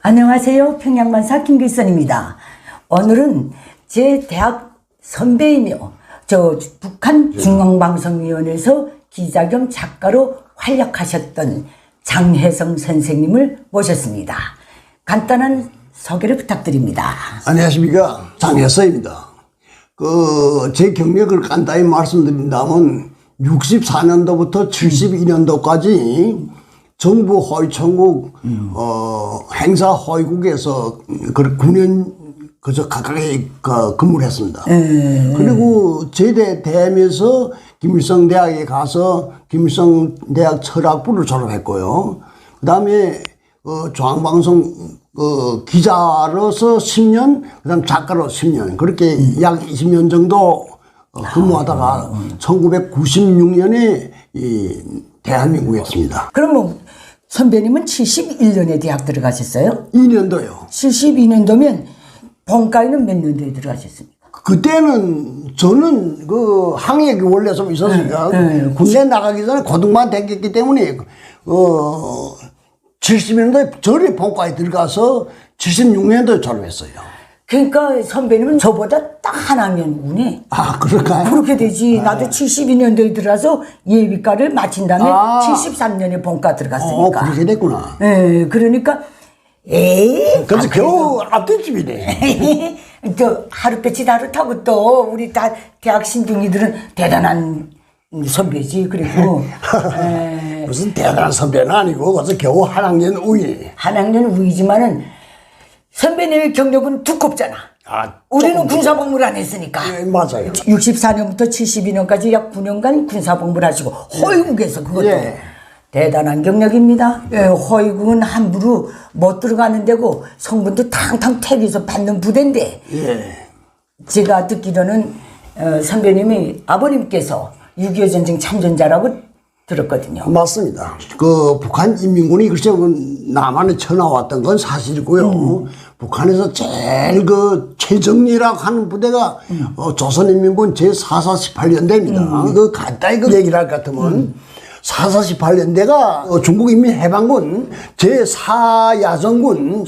안녕하세요. 평양만사 김길선입니다. 오늘은 제 대학 선배이며 북한 중앙방송위원회에서 기자 겸 작가로 활약하셨던 장혜성 선생님을 모셨습니다. 간단한 소개를 부탁드립니다. 안녕하십니까. 장혜성입니다. 제 경력을 간단히 말씀드린다면 64년도부터 72년도까지 정부 허위천국 행사 허위국에서 9년 가까이 근무를 했습니다. 그리고 제대 대하면서 김일성 대학에 가서 김일성 대학 철학부를 졸업했고요. 그 다음에 중앙방송 기자로서 10년, 그 다음 작가로 10년, 그렇게 약 20년 정도 근무하다가 1996년에 대한민국에 왔습니다. 그러면 선배님은 71년에 대학 들어가셨어요? 2년도요. 72년도면 본과에는 몇 년도에 들어가셨습니까? 그때는 저는 학력이 원래 좀 있었으니까 군대 나가기 전에 고등만 됐기 때문에 70년도에 전에 본과에 들어가서 76년도에 졸업했어요. 그러니까 선배님은 저보다 딱 한 학년 운에. 아, 그럴까요? 그렇게 되지. 나도 72년도에 들어가서 예비과를 마친 다음에 73년에 본과 들어갔으니까. 그렇게 됐구나. 예, 그러니까 그래서 겨우 앞뒤집이네. 또 하루빛이 다르다고 또 우리 다 대학 신중이들은 대단한 선배지. 그리고 무슨 대단한 선배는 아니고 그래서 겨우 한 학년 우위. 한 학년 우위지만은 선배님의 경력은 두껍잖아. 우리는 군사복무를 안 했으니까. 네, 맞아요. 64년부터 72년까지 약 9년간 군사복무를 하시고 허위국에서 그것도 대단한 경력입니다. 허위국은 함부로 못 들어가는 데고 성분도 탕탕 택해서 받는 부대인데 제가 듣기로는 선배님이 아버님께서 6.25 전쟁 참전자라고 들었거든요. 맞습니다. 북한 인민군이 글쎄 남한에 쳐나왔던 건 사실이고요. 북한에서 제일 최정리라고 하는 부대가 조선인민군 제448연대입니다. 간단히 얘기를 할 것 같으면 448연대가 중국인민해방군 제4야전군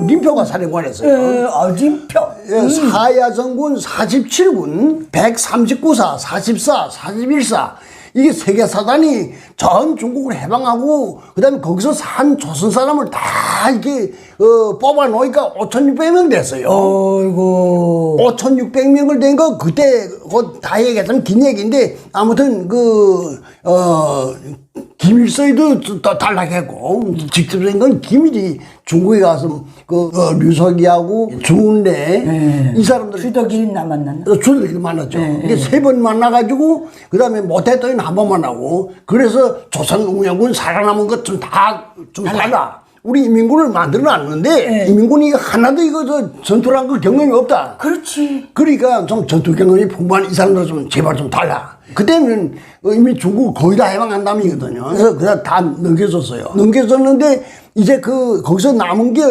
림표가 사령관이었어요. 림표. 4야전군 47군 139사 44 41사 이게 세계 사단이 전 중국을 해방하고 그다음에 거기서 산 조선 사람을 다 이렇게 뽑아 놓으니까 5,600명 됐어요. 어이고. 5,600명을 된 거 그때 다 얘기했으면 긴 얘기인데 아무튼 김일성이도 또 탈락했고 직접 된 건 김일이 중국에 가서 류석이하고 주운래 이 사람들 주덕이 만났나? 주덕이 만났죠. 이게 3번 만나가지고 그 다음에 못했더니 한 번 만나고 그래서 조선운영군 살아남은 것 좀 달라. 우리 인민군을 만들어놨는데 인민군이 하나도 전투란 그 경험이 없다. 그렇지. 그러니까 좀 전투 경험이 풍부한 이 사람들 좀 제발 좀 달라. 그때는 이미 중국 거의 다 해방한 다음이거든요. 그래서 그냥 다 넘겨줬어요. 넘겨줬는데 이제 거기서 남은 게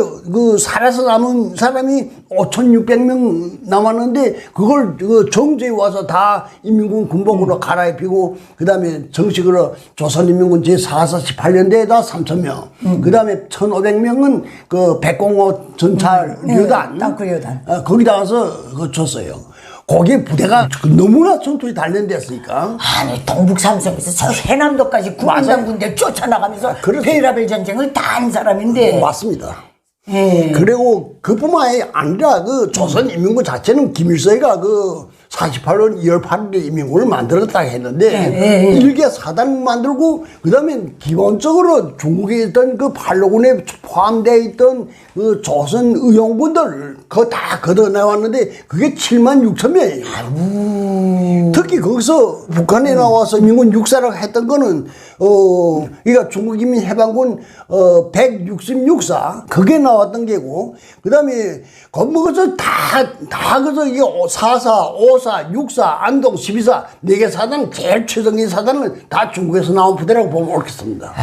살아서 남은 사람이 5,600명 남았는데 그걸 정주에 와서 다 인민군 군복으로 갈아입히고 그 다음에 정식으로 조선인민군 제448연대에다 3,000명 그 다음에 1,500명은 백공호 전차 료단 거기다 가서 줬어요. 거기에 부대가 너무나 전투에 단련됐으니까. 아니 동북삼성에서 저 해남도까지 국민당 군대 쫓아나가면서 베라벨 전쟁을 다 한 사람인데. 맞습니다. 그리고 그뿐만이 아니라 조선인민군 자체는 김일성이가 48년 2월 8일에 인민군을 만들었다 했는데 일개 사단 만들고 그다음에 기본적으로 중국에 있던 팔로군에 포함되어 있던 조선 의용군들 그거 다 걷어내왔는데 그게 76,000명이에요. 특히 거기서 북한에 나와서 인민군 육사라고 했던 거는 그러니까 중국인민해방군 166사 그게 나왔던 게고 그다음에 거기서 다 그저 이게 4사, 5사, 6사, 안동 12사 4개 사단 제일 최정예 사단은 다 중국에서 나온 부대라고 보면 옳겠습니다.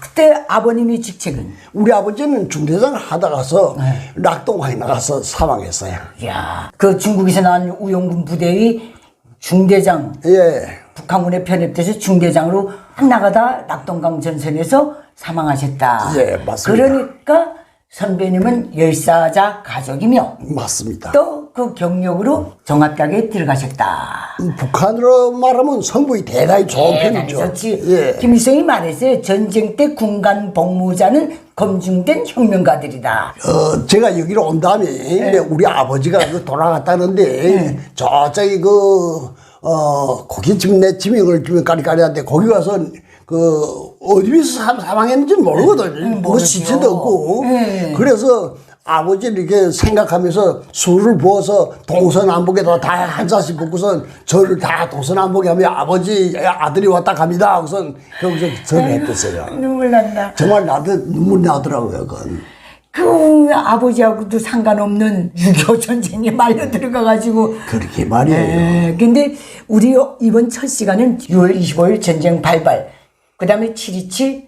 그때 아버님의 직책은? 우리 아버지는 중대장을 하다가서 낙동강에 나가서 사망했어요. 이야, 중국에서 나온 우용군 부대의 중대장. 북한군에 편입돼서 중대장으로 나가다 낙동강 전선에서 사망하셨다. 예, 맞습니다. 그러니까 선배님은 열사자 가족이며 맞습니다. 또 그 경력으로 정합각에 들어가셨다. 북한으로 말하면 성분이 대단히 좋은 편이죠. 좋지. 예. 김일성이 말했어요. 전쟁 때 군간 복무자는 검증된 혁명가들이다. 제가 여기로 온 다음에 우리 아버지가 돌아갔다는데 저쪽에 고깃집 내 지명을 주면 까리까리한데 거기 가서 어디서 사망했는지는 모르거든요. 뭐 모르죠. 시체도 없고. 그래서 아버지를 이렇게 생각하면서 술을 부어서 동서남북에다 다 한 잔씩 붓고선 저를 다 동서남북에 하면 아버지 아들이 왔다 갑니다. 우선 거기서 절을 했댔어요. 눈물 난다. 정말 나도 눈물 나더라고요. 그건. 그 아버지하고도 상관없는 6.25 전쟁에 말려 들어가가지고. 그렇게 말이에요. 근데 우리 이번 첫 시간은 6월 25일 전쟁 발발, 그 다음에 7.27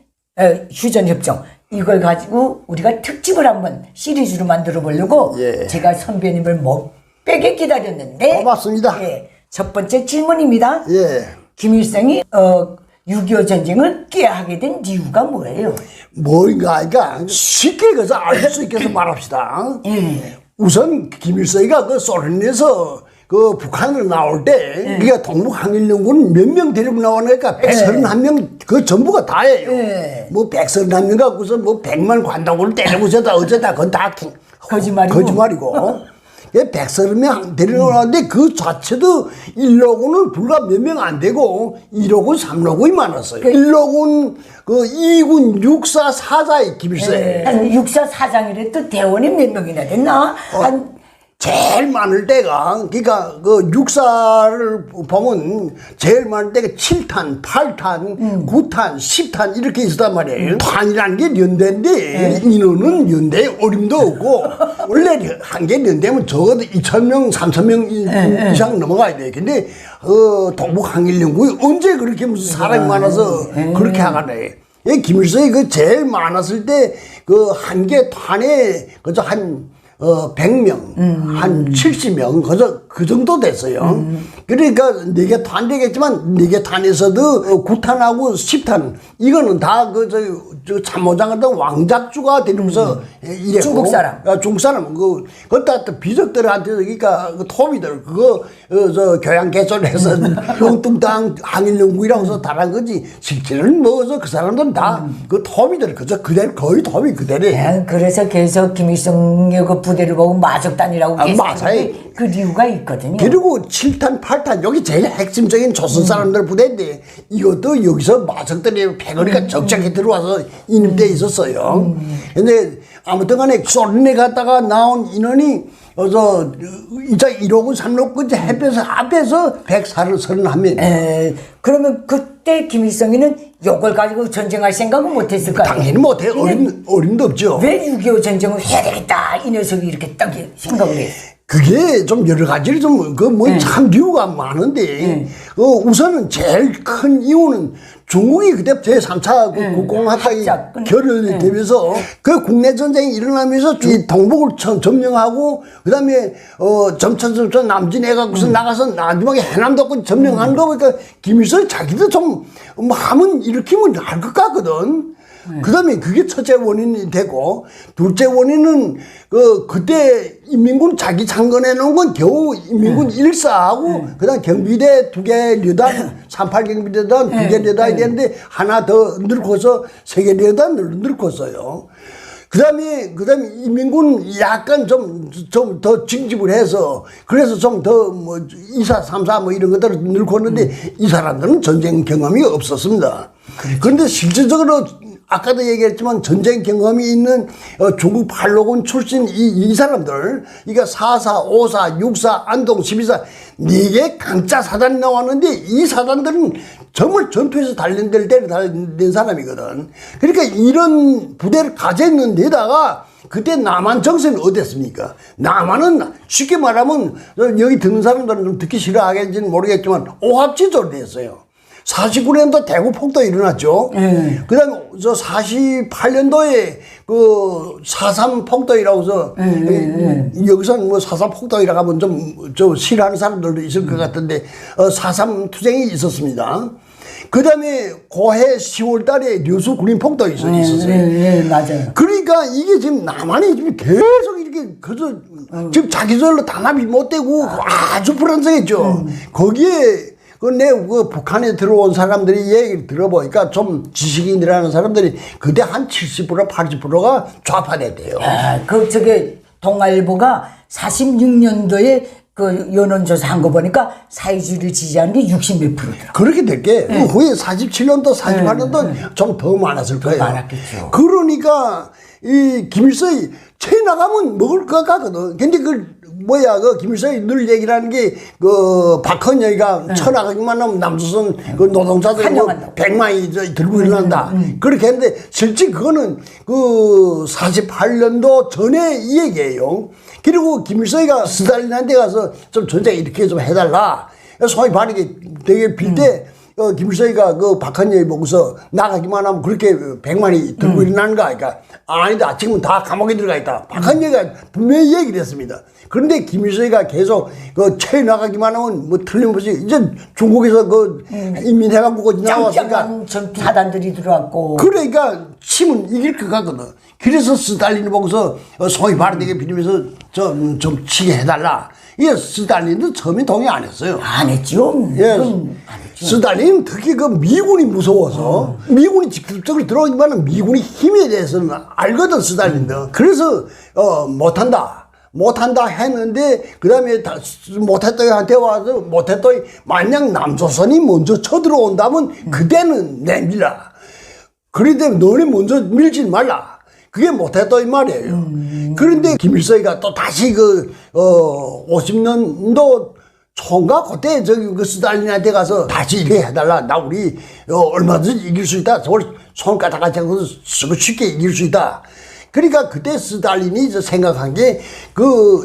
휴전협정, 이걸 가지고 우리가 특집을 한번 시리즈로 만들어 보려고 예. 제가 선배님을 못 빼게 기다렸는데. 고맙습니다. 예. 첫 번째 질문입니다. 예. 김일성이 6.25 전쟁을 깨하게 된 이유가 뭐예요? 뭔가, 그러니까 쉽게 그래서 알 수 있게 해서 말합시다. 우선 김일성이가 그 소련에서 그 북한으로 나올 때, 그러니까 동북항일연군 몇 명 데리고 나오니까 131명 그 전부가 다예요. 뭐 131명 갖고서 뭐 100만 관당고를 때리고 저다 어쩌다 그건 다 거짓말이고. 130명 데리고 나왔는데 그 자체도 1호군은 불과 몇 명 안 되고 1호군, 3호군이 많았어요. 1호군, 그 2군, 6사, 4자의 김일성이에요. 한 육사 사장이래 또 대원이 몇 명이나 됐나? 한 제일 많을 때가, 그러니까 그 육사를 보면 제일 많을 때가 7탄, 8탄, 9탄, 10탄 이렇게 있었단 말이에요. 탄이라는 게 연대인데 인원은 연대에 어림도 없고 원래 한 개 연대면 적어도 2,000명, 3,000명 이상 넘어가야 돼. 근데 동북항일연군이 언제 그렇게 무슨 사람이 많아서 그렇게 하가네. 김일성이 그 제일 많았을 때 그 한 개 탄에 그저 한 100명, 한 70명, 그 정도 됐어요. 그러니까 4개 탄 되겠지만 4개 탄에서도 9탄하고 10탄, 이거는 다 저 참모장 같은 왕작주가 되면서 이랬고. 중국 사람. 중국 사람. 그것도 또 비적들한테, 그러니까 그 토비들, 저 교양 개설해서 엉뚱땅 항일연구이라고 해서 달한 거지. 실제로는 뭐, 그 사람들은 다 그 토비들, 그대로, 거의 토비 그대로예요. 그래서 계속 김일성의 그 부대를 보고 마적단이라고 계속 맞아요. 하는데 그 이유가 있거든요. 그리고 7탄, 8탄, 여기 제일 핵심적인 조선 사람들 부대인데 이것도 여기서 마적들이 패거리가 적적히 들어와서 인입돼 있었어요. 근데 아무튼 간에 소련에 갔다가 나온 인원이 이제 1호군, 3호군 햇볕에서 앞에서 131명. 그러면 그때 김일성이는 요걸 가지고 전쟁할 생각은 못했을까요? 당연히 못해. 어림도 없죠. 왜 6.25 전쟁을 해야 되겠다 이 녀석이 이렇게 딱 생각을 했어요? 그게 좀 여러 가지로 참 이유가 많은데, 우선은 제일 큰 이유는 중국이 그때 제3차 국공합작이 결렬이 되면서 그 국내 전쟁이 일어나면서 이 동북을 점령하고 그다음에 점차 남진해갖고서 나가서 마지막에 해남도권 점령한 거 보니까 김일성 자기도 좀 뭐 하면 일으키면 할 것 같거든. 그다음에 그게 첫째 원인이 되고 둘째 원인은 그때 인민군 자기 창건해 놓은 건 겨우 인민군 1사하고 그다음 경비대 2개 려단 38 경비대단 2개 려단이 되는데 하나 더 늘고서 3개 려단 늘었어요. 그다음에 인민군 약간 좀 더 징집을 해서 그래서 좀 더 뭐 2사, 3사 뭐 이런 것들을 늘었는데 이 사람들은 전쟁 경험이 없었습니다. 그런데 실질적으로 아까도 얘기했지만 전쟁 경험이 있는 중국 팔로군 출신 이 사람들, 그러니까 4사, 5사, 6사, 안동, 12사 4개 강짜 사단이 나왔는데 이 사단들은 정말 전투에서 단련될 때를 단련된 사람이거든. 그러니까 이런 부대를 가졌는 데다가 그때 남한 정세는 어땠습니까? 남한은 쉽게 말하면 여기 듣는 사람들은 좀 듣기 싫어하겠지는 모르겠지만 오합지졸 됐어요. 49년도 대구 폭도 일어났죠. 그 다음에 48년도에 그 4.3 폭도이라고 해서 여기서는 뭐 4.3 폭도이라고 하면 좀 싫어하는 사람들도 있을 것 같은데 4.3 투쟁이 있었습니다. 그 다음에 고해 10월 달에 류수 군인폭도 있었어요. 네, 맞아요. 그러니까 이게 지금 남한이 지금 계속 이렇게 그저 지금 자기들로 단합이 못 되고 아주 불안정했죠. 거기에 그 북한에 들어온 사람들이 얘기를 들어보니까 좀 지식인이라는 사람들이 그때 한 70% 80%가 좌파됐대요. 저게 동아일보가 46년도에 그 여론조사한 거 보니까 사회주의를 지지하는 게 60몇 %더라. 그렇게 될게 그 후에 47년도 48년도 좀 더 많았을 거예요. 많았겠죠. 그러니까 이 김일성이 채 나가면 먹을 것 같거든. 근데 그 김일성이 늘 얘기를 하는 게 그 박헌영이가 쳐나가기만 하면 남조선 그 노동자들 환영한다고. 100만이 들고 일어난다. 그렇게 했는데 실제 그거는 그 48년도 전에 이 얘기예요. 그리고 김일성이가 스탈린한테 가서 좀 전쟁 이렇게 좀 해달라. 소위 바르게 되게 빌 때 김일성이가 그 박헌영이 보고서 나가기만 하면 그렇게 100만이 들고 일어나는가? 그러니까 아니다. 지금은 다 감옥에 들어가 있다. 박헌영이가 분명히 얘기를 했습니다. 그런데 김일성이가 계속 채 나가기만 하면 뭐 틀림없이 이제 중국에서 인민해방국이 나왔으니까 짱짱한 전투 사단들이 들어왔고. 그러니까 치면 이길 것 같거든. 그래서 스탈린을 보고서 소위 바르게 빌리면서 좀 치게 해달라. 이게 스탈린도 처음에 동의 안 했어요. 안 했죠. 예. 안 했죠. 스탈린 특히 그 미군이 무서워서 미군이 직접적으로 들어오기만 미군의 힘에 대해서는 알거든 스탈린도. 그래서 못한다 했는데 그다음에 못했더한테 와서 못했더니 만약 남조선이 먼저 쳐들어온다면 그때는 내밀라. 그런데 너네 먼저 밀지 말라. 그게 못했더니 말이에요. 그런데 김일성이가 또 다시 50년도 총각 그때 그 스탈린한테 가서 다시 이렇게 해달라. 나 우리 얼마든지 이길 수 있다. 저걸 손가락 잡고 쉽게 이길 수 있다. 그러니까 그때 스탈린이 생각한 게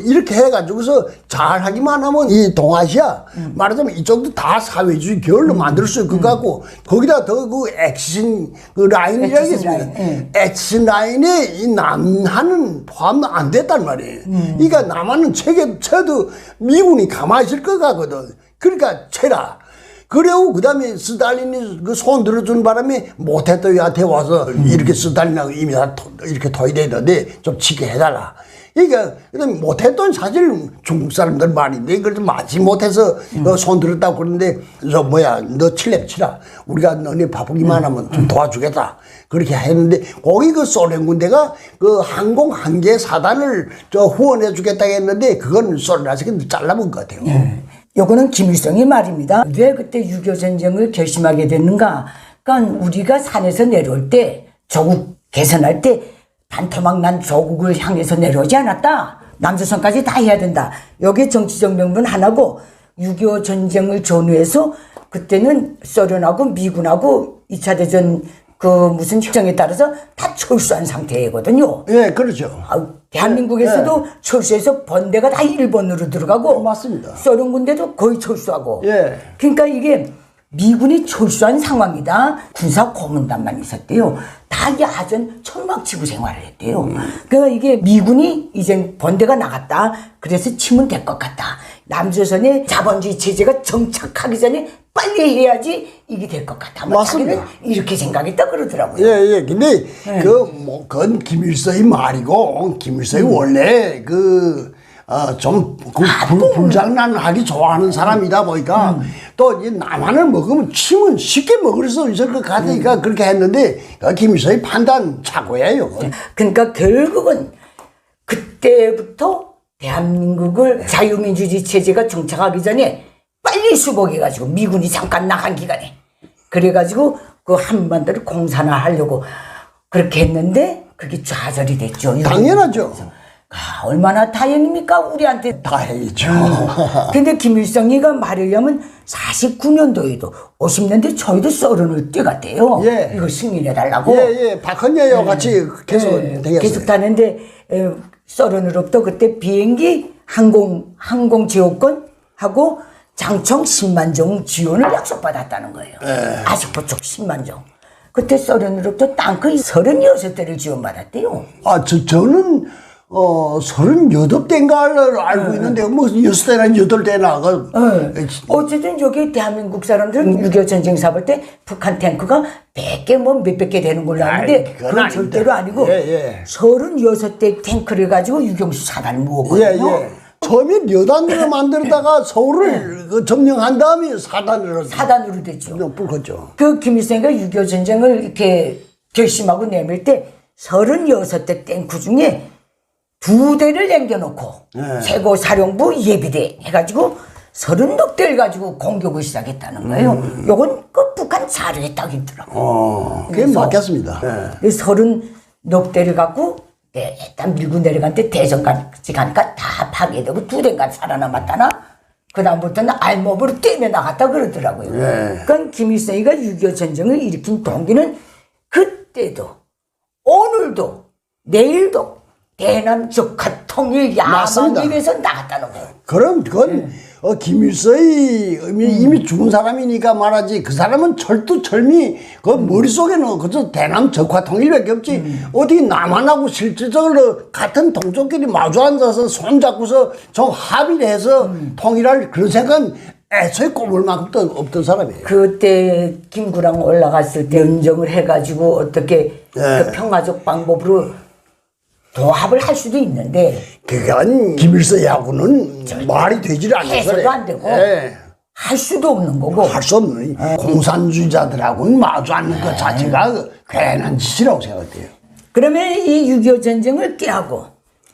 이렇게 해가지고서 잘 하기만 하면 이 동아시아 말하자면 이쪽도 다 사회주의 계열로 만들 수 있을 것 같고 거기다 더 액션 라인이라고 했습니다. 액션 라인에 이 남한은 포함 안 됐단 말이에요. 그러니까 남한은 쳐도 미군이 가만히 있을 것 같거든. 그러니까 쳐라. 그래고 그 다음에 스탈린이 손 들어준 바람에 모태또이한테 와서 이렇게 스탈린하고 이미 다 이렇게 토의되는데 좀 치게 해달라. 그러니까 모태또는 사실 중국 사람들 말인데 그래도 마치 못해서 손 들었다고 그러는데 너 칠렙 치라. 우리가 너네 바쁘기만 하면 좀 도와주겠다. 그렇게 했는데 거기 소련 군대가 항공 한 개 사단을 후원해 주겠다 했는데 그건 소련한테 잘라본 것 같아요. 요거는 김일성의 말입니다. 왜 그때 6.25 전쟁을 결심하게 됐는가? 그러니까 우리가 산에서 내려올 때 조국 개선할 때 반토막 난 조국을 향해서 내려오지 않았다. 남조선까지 다 해야 된다. 여기에 정치적 명분 하나고 6.25 전쟁을 전후해서 그때는 소련하고 미군하고 2차 대전 무슨 협정에 따라서 다 철수한 상태거든요. 예, 그렇죠. 대한민국에서도 철수해서 번대가 다 일본으로 들어가고 맞습니다. 소련 군대도 거의 철수하고. 예. 그러니까 이게 미군이 철수한 상황이다. 군사 고문단만 있었대요. 다 야전 철망치고 생활을 했대요. 그러니까 이게 미군이 이제 번대가 나갔다. 그래서 치면 될 것 같다. 남조선의 자본주의 체제가 정착하기 전에 빨리 해야지 이게 될 것 같아. 맞습니다. 자기는 이렇게 생각했다 그러더라고요. 예. 근데 그건 김일성의 말이고 김일성이 원래 불장난하기 좋아하는 사람이다 보니까 또 이 남한을 먹으면 침은 쉽게 먹을 수 있을 것 같으니까 그렇게 했는데 김일성의 판단 착오예요. 그러니까 결국은 그때부터 대한민국을 자유민주주의 체제가 정착하기 전에 빨리 수복해가지고 미군이 잠깐 나간 기간에 그래가지고 한반도를 공산화하려고 그렇게 했는데 그게 좌절이 됐죠. 당연하죠. 얼마나 다행입니까? 우리한테. 다행이죠. 근데 김일성이가 말에 의하면 49년도에도 50년대 초에도 소련을 뛰어갔대요. 예. 이거 승인해달라고. 예. 박헌영과 같이 계속 되겠어요. 계속 타는데 소련으로부터 그때 비행기 항공 지원권하고 장청 10만 종 지원을 약속받았다는 거예요. 아직도 쪽 10만 종. 그때 소련으로부터 땅크 36대를 지원받았대요. 저는 38대인가를 알고 있는데, 뭐, 6대나 8대나. 어쨌든 여기 대한민국 사람들은 6.25 전쟁 사볼 때 북한 탱크가 100개 뭐 몇백 개 되는 걸로 아는데 그건 그건 아닙니다. 절대로 아니고 예. 36대 탱크를 가지고 유경수 사단을 모으거든요. 처음에 여단으로 만들다가 서울을 그 점령한 다음에 사단으로 됐죠. 불었죠. 그 김일성이가 6.25 전쟁을 이렇게 결심하고 내밀 때 36대 탱크 중에 2대를 남겨놓고 최고 사령부 예비대 해가지고 36대를 가지고 공격을 시작했다는 거예요. 요건 그 북한 자료에 딱 있더라고요. 그게 맞겠습니다. 36대를 갖고 일단 밀고 내려갔는데 대전까지 가니까 다 파괴되고 2대가 살아남았다나 그 다음부터는 알몸으로 뛰며 나갔다 그러더라고요. 그러니까 김일성이가 6.25 전쟁을 일으킨 동기는 그때도 오늘도 내일도 대남 적화 통일 야망을 위해서 나갔다는 거예요. 그럼 그건 김일성이 이미 죽은 사람이니까 말하지, 그 사람은 철두철미 그 머릿속에는 그저 대남 적화 통일밖에 없지. 어디 남한하고 실질적으로 같은 동족끼리 마주 앉아서 손잡고서 좀 합의를 해서 통일할 그런 생각은 애초에 꼽을 만큼도 없던 사람이에요. 그때 김구랑 올라갔을 때 연정을 해가지고 어떻게 그 평화적 방법으로 도합을 할 수도 있는데 그건 김일성하고는 말이 되질 않는 해서도 소리예요. 안 되고 할 수도 없는 거고 할 수 없는 공산주의자들하고는 마주 앉는 것 자체가 괜한 짓이라고 생각돼요. 그러면 이 6.25 전쟁을 깨하고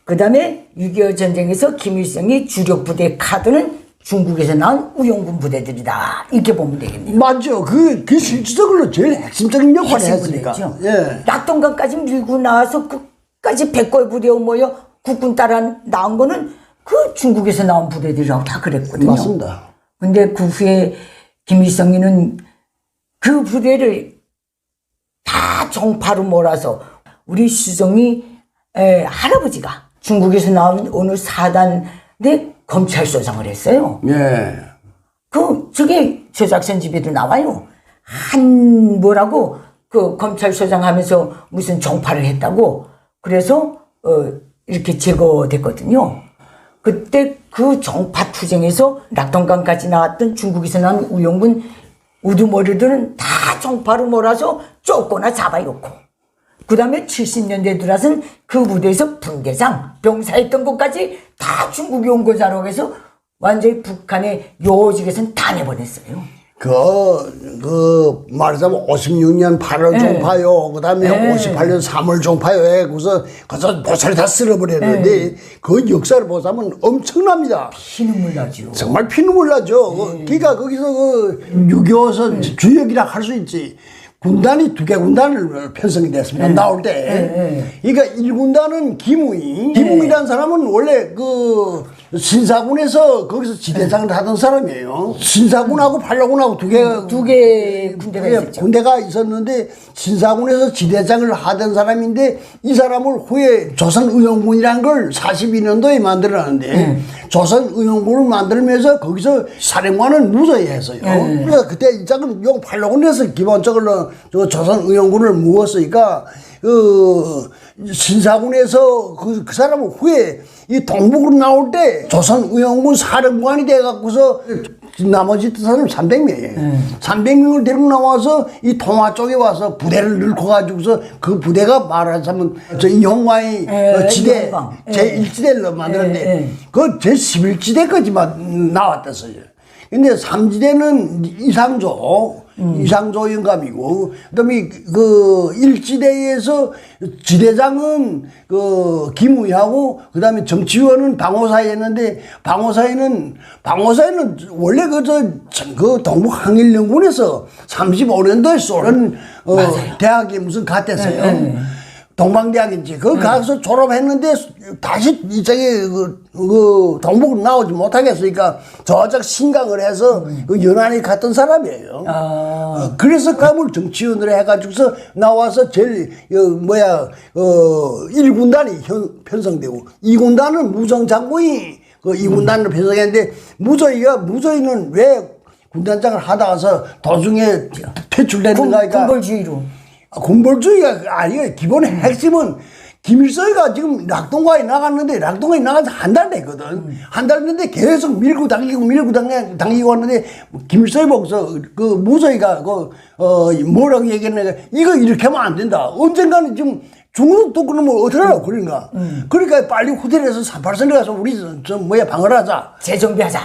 그 다음에 6.25 전쟁에서 김일성이 주력 부대 카드는 중국에서 나온 우영군 부대들이다 이렇게 보면 되겠네요. 맞죠. 그 실질적으로 제일 핵심적인 역할을 했으니까. 낙동강까지 밀고 나와서 끝까지 백골 부대에 모여 국군 따라 나온 거는 그 중국에서 나온 부대들이라고 다 그랬거든요. 맞습니다. 근데 그 후에 김일성이는 그 부대를 다 정파로 몰아서 우리 시정이 할아버지가 중국에서 나온 어느 사단에 검찰소장을 했어요. 저게 저작선 집에도 나와요. 뭐라고 그 검찰소장 하면서 무슨 정파를 했다고 그래서 이렇게 제거됐거든요. 그때 그 정파 투쟁에서 낙동강까지 나왔던 중국에서 난 우영군 우두머리들은 다 정파로 몰아서 쫓거나 잡아놓고 그 다음에 70년대 들어서는 그 무대에서 분대장 병사했던 것까지 다 중국이 온 거자라고 해서 완전히 북한의 요직에서는 다 내보냈어요. 말하자면 56년 8월 종파요, 그 다음에 58년 3월 종파요에 그래서 보살이 다 쓸어버렸는데 그 역사를 보자면 엄청납니다. 피눈물 나죠. 정말 피눈물 나죠. 그러니까 거기서 6.25선 주역이라 할 수 있지. 군단이 2개 군단을 편성이 됐습니다. 나올 때. 그러니까 1군단은 김웅이라는 사람은 원래 그 신사군에서 거기서 지대장을 하던 사람이에요. 신사군하고 팔라군하고 두 개 군대가 있었는데 신사군에서 지대장을 하던 사람인데 이 사람을 후에 조선의용군이라는 걸 42년도에 만들어놨는데 조선의용군을 만들면서 거기서 사령관은 무서이 했어요. 그래서 그때 이 작은 용 팔라군에서 기본적으로 조선의용군을 모았으니까 신사군에서 그 사람은 후에 이 동북으로 나올 때 조선의용군 사령관이 돼갖고서 나머지 사람 300명이에요. 300명을 데리고 나와서 이 동화 쪽에 와서 부대를 넣고 가지고서 그 부대가 말하자면 저 이홍화의 지대 제1지대를 만들었는데 그 제11지대까지만 나왔댔어요. 근데 3지대는 이상조 영감이고, 그다음에 그 1지대에서 지대장은 그 김우희하고, 그다음에 정치위원은 방호사였는데, 방호사에는 원래 그 동북항일연군에서 35년도에 소련 대학에 무슨 갔댔어요. 동방대학인지 그거 가서 졸업했는데 다시 이쪽에 그 동북으로 나오지 못하겠으니까 저쪽 신강을 해서 그 연안에 갔던 사람이에요. 그래서 가물 정치원으로 해가지고서 나와서 제일 1군단이 편성되고 2군단은 무정장군이 그 2군단으로 편성했는데 무저희는 왜 군단장을 하다가서 도중에 퇴출됐는가? 군벌주의로. 군벌주의가 아니에요. 기본의 핵심은 김일성이가 지금 낙동강에 나갔는데 낙동강에 나가서 한 달 됐거든. 한 달 됐는데 계속 밀고 당기고 왔는데 김일성이 보고서 그 무서이가 뭐라고 얘기했는데 이거 이렇게 하면 안 된다. 언젠가는 지금 중국도 그러면 어떡하라고 그런가. 그러니까 빨리 호텔에서 38선에 가서 우리 방을 하자. 재정비하자.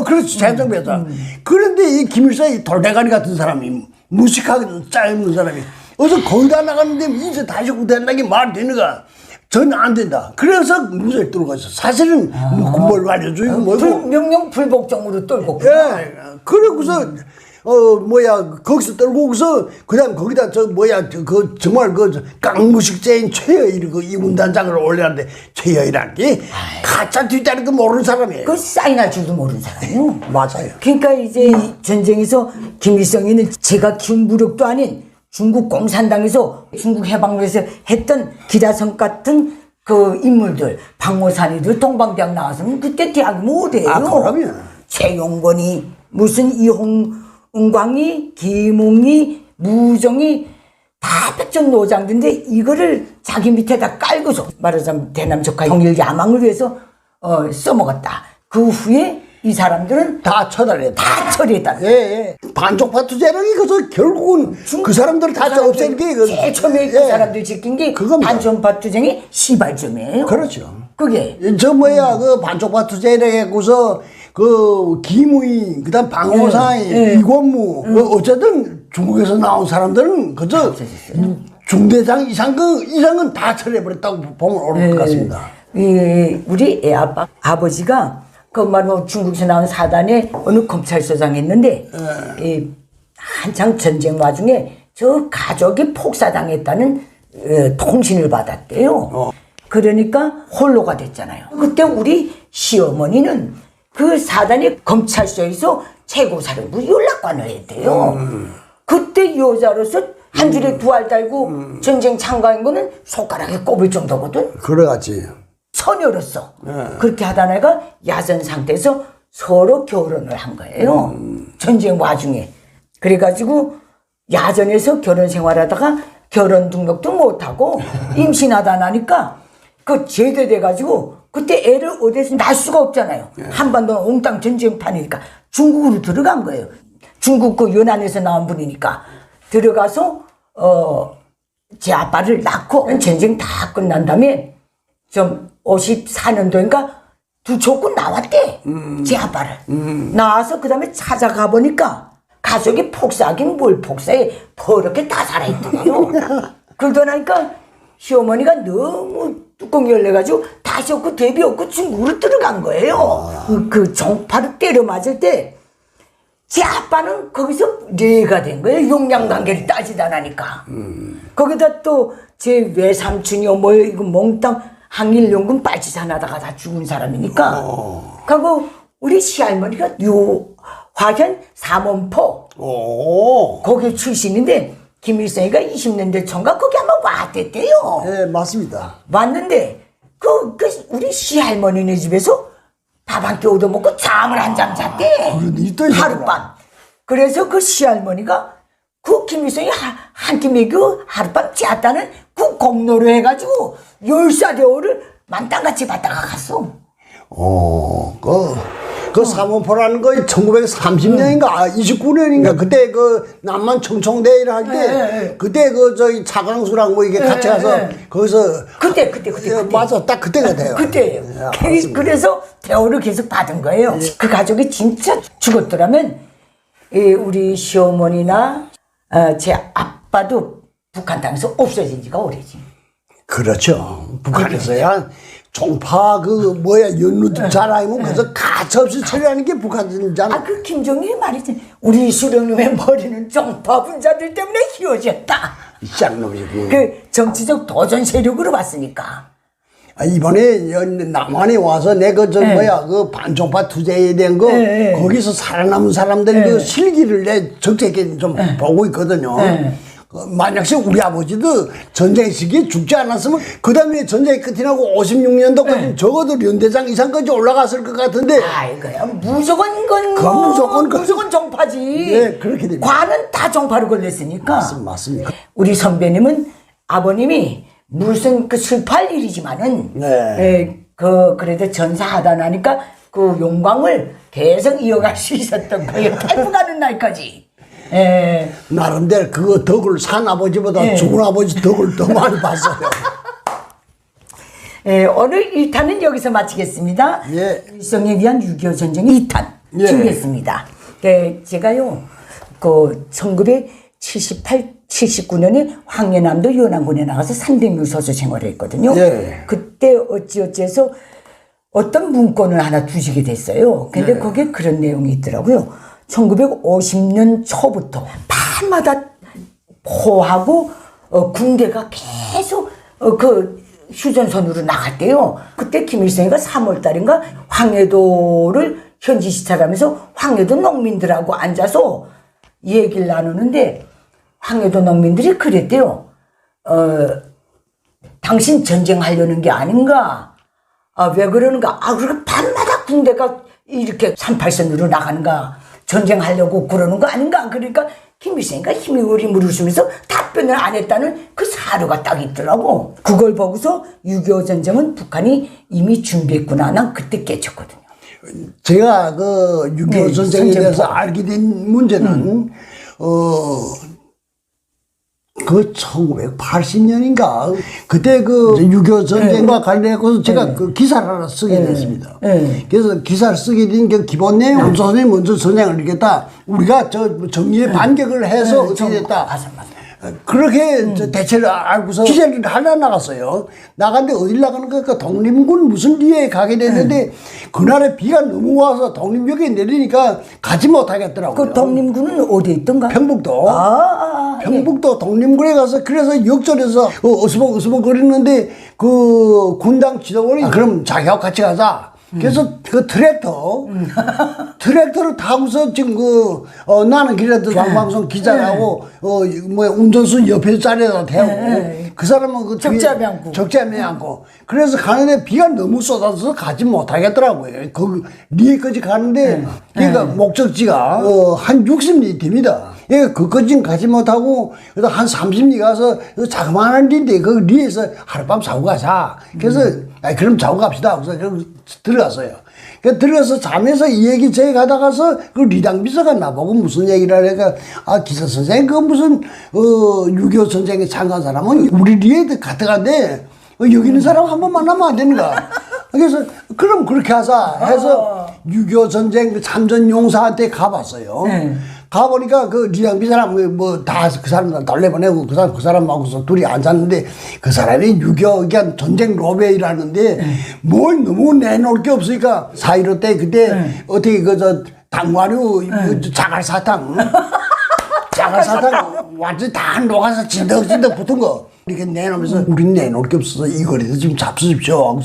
그렇지, 재정비하자. 그런데 이 김일성이 돌대가리 같은 사람이 무식하게 짜임는 사람이 어서 거기다 나갔는데 이제 다시 후퇴한다는 게 말이 되는가? 전혀 안 된다. 그래서 무죄를 뚫고 있어. 사실은 뭘 알려주고 뭐고. 명령 불복종으로 떨고. 예. 그러고서 거기서 떨고서 그다음 거기다 정말 깡무식죄인 최여일 이군단장을 올렸는데 최여일한 게 가짜 뒷다리 도 모르는 사람이에요. 그 사인할 줄도 모르는 사람이요. 맞아요. 그러니까 이제 이 전쟁에서 김일성이는 제가 키운 무력도 아닌 중국 공산당에서 중국 해방에서 했던 기라성 같은 그 인물들, 박모산이들 동방대학 나와서는 그때 대학이 뭐래요? 그럼요. 최용건이 무슨 이홍광이, 김웅이, 무정이 다 백전노장인데 이거를 자기 밑에다 깔고서 말하자면 대남적화 통일 야망을 위해서 써먹었다. 그 후에 이 사람들은 다 처단했다. 다 처리했다. 예. 반쪽파 투쟁이 그래서 결국은 그 사람들을 다 없애는 게 제일 처음에 그 사람들이 지킨 게 반쪽파 투쟁의 시발점이에요. 그렇죠. 그게 그 반쪽파 투쟁이라 해고서 그 김우희 그다음 방호사이 이권무 어쨌든 중국에서 나온 사람들은 그저 중대장 이상은 다 처리해버렸다고 보면 옳을 것 같습니다. 우리 애 아버지가 그 중국에서 나온 사단에 어느 검찰서장 했는데 한창 전쟁 와중에 저 가족이 폭사당했다는 통신을 받았대요. 그러니까 홀로가 됐잖아요. 그때 우리 시어머니는 그 사단의 검찰서에서 최고사령부 연락관을 했대요. 그때 여자로서 한 줄에 두 알 달고 전쟁 참가한 거는 손가락에 꼽을 정도거든. 그래갔지. 처녀로서 그렇게 하다 내가 야전 상태에서 서로 결혼을 한 거예요. 전쟁 와중에. 그래가지고 야전에서 결혼 생활하다가 결혼 등록도 못하고 임신하다 나니까 그 제대돼가지고 그때 애를 어디서 낳을 수가 없잖아요. 한반도는 옹땅 전쟁판이니까 중국으로 들어간 거예요. 중국 그 연안에서 나온 분이니까 들어가서 제 아빠를 낳고 전쟁 다 끝난 다음에 좀 54년도인가 두 조건 나왔대. 제 아빠를. 나와서 그 다음에 찾아가 보니까 가족이 폭사하긴 뭘 폭사해. 버렇게 다 살아있더래요. 그러다 나니까 시어머니가 너무 뚜껑 열려가지고 다시 없고 대비 없고 중국으로 들어간 거예요. 그 종파를 때려 맞을 때 제 아빠는 거기서 뇌가 된 거예요. 용량관계를 따지다 나니까. 거기다 또 제 외삼촌이요 뭐 이거 몽땅 항일연금 빨치산하다가 다 죽은 사람이니까. 그리고 우리 시할머니가 화현 삼원포 거기 출신인데 김일성이가 20년대 총각 거기 한번 왔댔대요. 네, 맞습니다. 왔는데 그 우리 시할머니네 집에서 밥 한 끼 얻어먹고 잠을 한 잠 잤대. 하룻밤. 그래서 그 시할머니가 그 김일성이 한 끼 먹이고 하룻밤 잤다는 그 공로로 해가지고 열사대오를 만땅같이 받다가 갔어. 그 삼원포라는 거 1930년인가 29년인가 그때 그 남만 청총대회를 할 때 그때 그 저기 차광수랑 뭐 이게 같이 가서 거기서 그때. 맞아, 딱 그때가 돼요. 그때예요. 그래서 대우를 계속 받은 거예요. 그 가족이 진짜 죽었더라면 우리 시어머니나 제 아빠도 북한 땅에서 없어진 지가 오래지. 그렇죠. 북한에서야 종파 연루들 자라면 그래서 가차없이 처리하는 게 북한이잖아. 그 김정일이 말이지. 우리 수령님의 머리는 종파 분자들 때문에 휘어졌다. 쌍놈이지. 그 정치적 도전 세력으로 봤으니까. 이번에 남한에 와서 내가 그 반종파 투쟁에 대한 거 거기서 살아남은 사람들 그 실기를 내 적재게 좀 보고 있거든요. 만약에 우리 아버지도 전쟁 시기에 죽지 않았으면 그 다음에 전쟁이 끝이 나고 56년도까지 적어도 연대장 이상까지 올라갔을 것 같은데. 이거야 무조건 무조건 정파지. 네, 그렇게 됩니다. 관은 다 정파로 걸렸으니까. 맞습니다. 우리 선배님은 아버님이 무슨 그 슬퍼할 일이지만은 네. 그래도 전사하다 나니까 그 영광을 계속 이어갈 수 있었던 거예요. 탈북하는 날까지. 예. 나름대로 그 덕을 산 아버지보다 죽은 아버지 덕을 더 많이 봤어요. 예, 오늘 1탄은 여기서 마치겠습니다. 예. 일성에 위한 6.25 전쟁 2탄 예. 준비했습니다. 제가요, 1978, 79년에 황해남도 연안군에 나가서 300명 서서 생활을 했거든요. 예. 그때 어찌어찌해서 어떤 문건을 하나 두시게 됐어요. 근데 거기에 그런 내용이 있더라고요. 1950년 초부터 밤마다 포하고 군대가 계속 그 휴전선으로 나갔대요. 그때 김일성이가 3월달인가 황해도를 현지 시찰하면서 황해도 농민들하고 앉아서 얘기를 나누는데 황해도 농민들이 그랬대요. 당신 전쟁하려는 게 아닌가? 왜 그러는가? 그렇게 밤마다 군대가 이렇게 38선으로 나가는가? 전쟁하려고 그러는 거 아닌가? 그러니까 김일성이가 힘을 웃으면서 답변을 안 했다는 그 사료가 딱 있더라고. 그걸 보고서 6.25 전쟁은 북한이 이미 준비했구나. 난 그때 깨쳤거든요. 제가 그 6.25 전쟁에 대해서 알게 된 문제는, 그 1980년인가 그때 그 6.25 전쟁과 관련해서 제가 그 기사를 하나 쓰게 됐습니다. 그래서 기사를 쓰게 된 그 기본 내용, 남조선이 먼저 전쟁을 일으켰다. 우리가 정리에 반격을 해서 어떻게 됐다. 맞아. 그렇게 대체를 알고서 기자를 하나 나갔어요. 나갔는데 어딜 나가는 거야? 그 독립군 무슨 뒤에 가게 됐는데 그날에 비가 너무 와서 독립역에 내리니까 가지 못하겠더라고요. 그 독립군은 어디에 있던가? 평북도. 평북도 독립군에 가서 그래서 역전해서 어수벅 거리는데 그 군당 지도원이 그럼 자기하고 같이 가자. 그래서 그 트랙터를 타고서 지금 나는 그래도 방송 기자라고 운전수 옆에 자리에다 대고 그 사람은 그 적재함에 앉고 그래서 가는데 비가 너무 쏟아져서 가지 못하겠더라고요. 그 리에까지 가는데 그러니까 목적지가 한 60리 됩니다. 예, 그까진 가지 못하고, 그래서 한 30리 가서, 자그마한 리인데, 그 리에서 하룻밤 자고 가자. 그래서, 그럼 자고 갑시다. 그래서 들어갔어요. 그 들어가서 잠에서 이 얘기 저기 가다가서, 그 리당 비서가 나보고 무슨 얘기를 하니까, 기사 선생님, 그 무슨, 6.25 전쟁에 참가한 사람은 우리 리에 가득한데, 여기 있는 사람 한 번 만나면 안 되는가? 그래서, 그럼 그렇게 하자. 해서, 6.25 전쟁 참전 용사한테 가봤어요. 가보니까 그 리장비 사람 다 그 사람 달래보내고 그 사람하고서 둘이 앉았는데 그 사람이 6.25 그냥 전쟁 로베이라는데 뭘 너무 내놓을 게 없으니까 4.15 때 그때 어떻게 당과류 자갈사탕 완전 다 녹아서 진덕진덕 붙은 거 이렇게 내놓으면서 우린 내놓을 게 없어서 이 거리에서 지금 잡수십시오.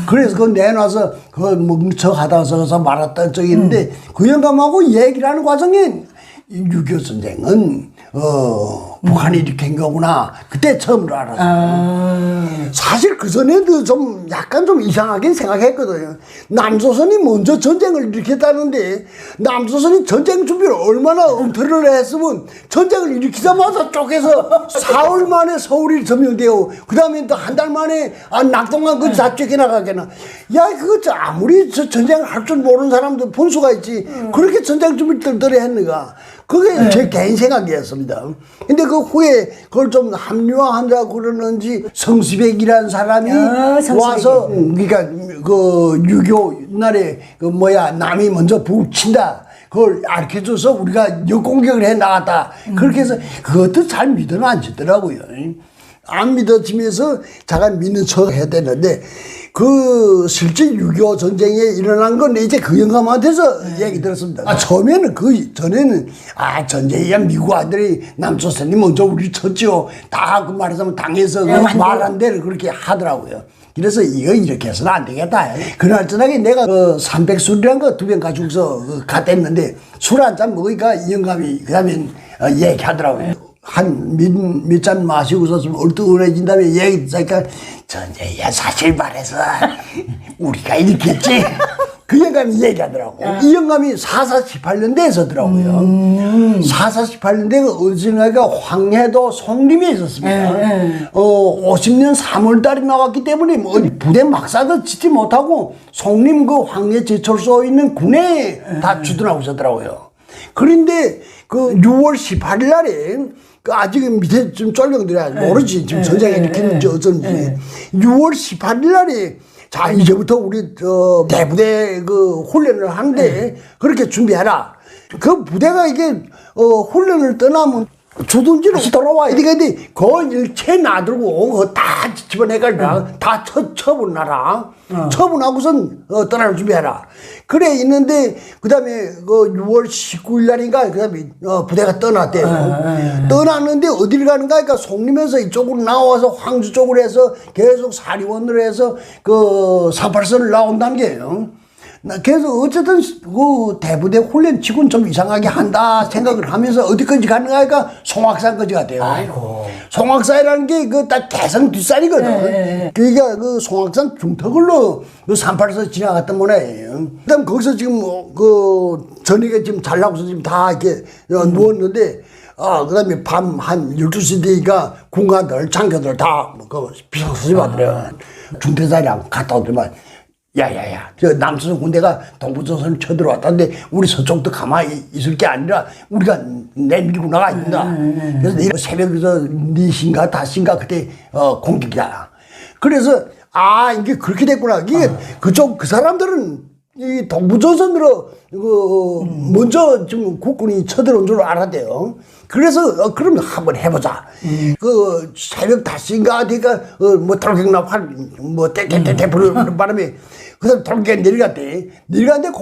그래서 그거 내놔서 그거 멍청 하다가 말았던 적이 있는데 그 영감하고 얘기를 하는 과정에 6.25 전쟁은 북한이 일으킨 거구나. 그때 처음으로 알았어요. 사실 그 전에도 좀 약간 좀 이상하게 생각했거든요. 남조선이 먼저 전쟁을 일으켰다는데 남조선이 전쟁 준비를 얼마나 엉터리를 했으면 전쟁을 일으키자마자 쪼개서 4월 만에 서울이 점령되고 그 다음에 또 한 달 만에 낙동강 그 다 쫓겨나가겠나. 야 그거 아무리 전쟁을 할 줄 모르는 사람도 본수가 있지 그렇게 전쟁 준비를 덜덜이 했는가. 그게 제 개인 생각이었습니다. 근데 그 후에 그걸 좀 합리화한다고 그러는지 성수백이라는 사람이 와서 그러니까 그 6.25 날에 남이 먼저 북 친다. 그걸 알려줘서 우리가 역공격을 해 나갔다. 그렇게 해서 그것도 잘 믿어는 안 지더라고요. 안 믿어지면서 자가 믿는 척 해야 되는데 그 실제 6.25 전쟁에 일어난 건 이제 그 영감한테서 얘기 들었습니다. 처음에는 그 전에는 전쟁이야 미국 아들이 남조선이 먼저 우리 쳤죠. 다 그 말하자면 당해서 말한 대로 그렇게 하더라고요. 그래서 이거 이렇게 해서는 안 되겠다. 그날 저녁에 내가 300술이란 거 2병 가지고서 갔댔는데 술 한 잔 먹으니까 이 영감이 그 다음에 얘기하더라고요. 한 몇 잔 마시고서 좀 얼뚱해진 다음에 얘기 듣니까 전쟁이야 사실 말해서 우리가 일으켰지. 그 영감이 얘기하더라고. 이 영감이 4418년대에 서더라고요. 4418년대가 어디서가 황해도 송림에 있었습니다. 50년 3월달에 나왔기 때문에 뭐 부대 막사도 짓지 못하고 송림 그 황해 제철소에 있는 군에 다 주둔하고 있었더라고요. 그런데 그 6월 18일 날에 그 아직 밑에 좀 쫄병들이 모르지 지금 전쟁이 일으키는지 어쩐지 6월 18일 날에 자 이제부터 우리 대부대 그 훈련을 하는데 그렇게 준비해라. 그 부대가 이게 훈련을 떠나면 주둔지로 다시 돌아와야 되겠는데 그 일체 놔두고 그거 다 집어내가지고 다 처분하라. 처분하고선 떠날 준비해라. 그래 있는데 그다음에 그 6월 19일 날인가 그다음에 부대가 떠났대요. 떠났는데 어디를 가는가 하니까 송림에서 이쪽으로 나와서 황주 쪽으로 해서 계속 사리원으로 해서 그 38선을 나온다는 게요. 그래서 어쨌든 그 대부대 훈련 치고는 좀 이상하게 한다 생각을 하면서 어디까지 가는가 하니까 송악산까지 갔대요. 아이고. 송악산이라는 게 그 딱 개성 뒷산이거든. 그러니까 그 송악산 중턱을로 그 38선 지나갔던 모양이에요. 그다음 거기서 지금 그 저녁에 지금 잘나고서 지금 다 이렇게 누웠는데 그다음에 밤 한 12시 되니까 군관들 장교들 다그 비상소집 하더래요. 중대사랑 갔다 오더만 야야야 저 남서선 군대가 동부조선을 쳐들어왔다는데 우리 서쪽도 가만히 있을 게 아니라 우리가 내밀고 나가야 된다. 그래서 내일 새벽에서 4시인가 5시인가 그때 공격이다. 그래서 이게 그렇게 됐구나. 이게 그쪽 그 사람들은 이 동부조선으로 먼저 좀 국군이 쳐들어온 줄 알았대요. 그래서 그럼 한번 해보자. 그 새벽 5시인가 되니까 뭐 돌격나 뭐 떼떼떼떼 부르는 바람에 그다음 돌격 내려갔대. 내려갔는데